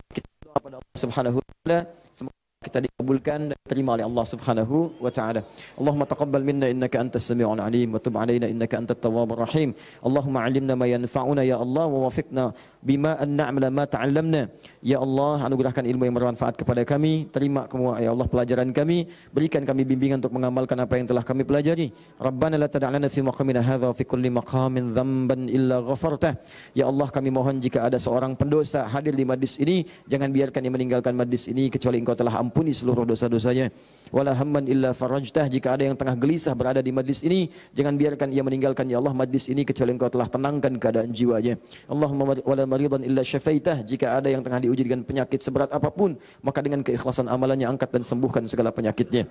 Kita doa pada Allah Subhanahu Wa Taala semoga kita kabulkan dan terima oleh Allah Subhanahu wa taala. Allahumma taqabbal minna innaka antas samiul alim wa tub alaina innaka antat tawwabur rahim. Allahumma 'allimna ma yanfa'una ya Allah wa wafiqna bima an na'mala ma ta'allamna. Ya Allah, anugerahkan ilmu yang bermanfaat kepada kami. Terima ya Allah pelajaran kami, berikan kami bimbingan untuk mengamalkan apa yang telah kami pelajari. Rabbana la tada' lana fi maqamina hadza wa fi kulli maqamin dhanban illa ghafartah. Ya Allah, kami mohon jika ada seorang pendosa hadir di majlis ini, jangan biarkan ia meninggalkan majlis ini kecuali Engkau telah ampuni seluruh dosa-dosanya. Wala hamman illa farajtah, jika ada yang tengah gelisah berada di majlis ini, jangan biarkan ia meninggalkan ya Allah majlis ini kecuali Engkau telah tenangkan keadaan jiwanya. Allahumma wala maridan illa syafaitah, jika ada yang tengah diuji dengan penyakit seberat apapun, maka dengan keikhlasan amalannya angkat dan sembuhkan segala penyakitnya.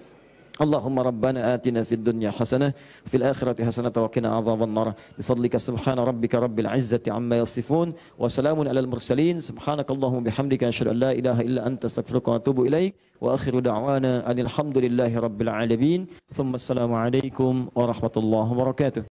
Allahumma rabbana atina fid dunya hasanah fil akhirati hasanah wa qina adzaban nar bifadlika subhana rabbika rabbil izzati amma yasifun wa salamun alal mursalin subhanakallahumma bihamdika asyhadu an la ilaha illa anta astaghfiruka wa atubu ilaik wa akhiru da'wana alhamdulillahi rabbil alamin thumma assalamu alaikum warahmatullahi wabarakatuh.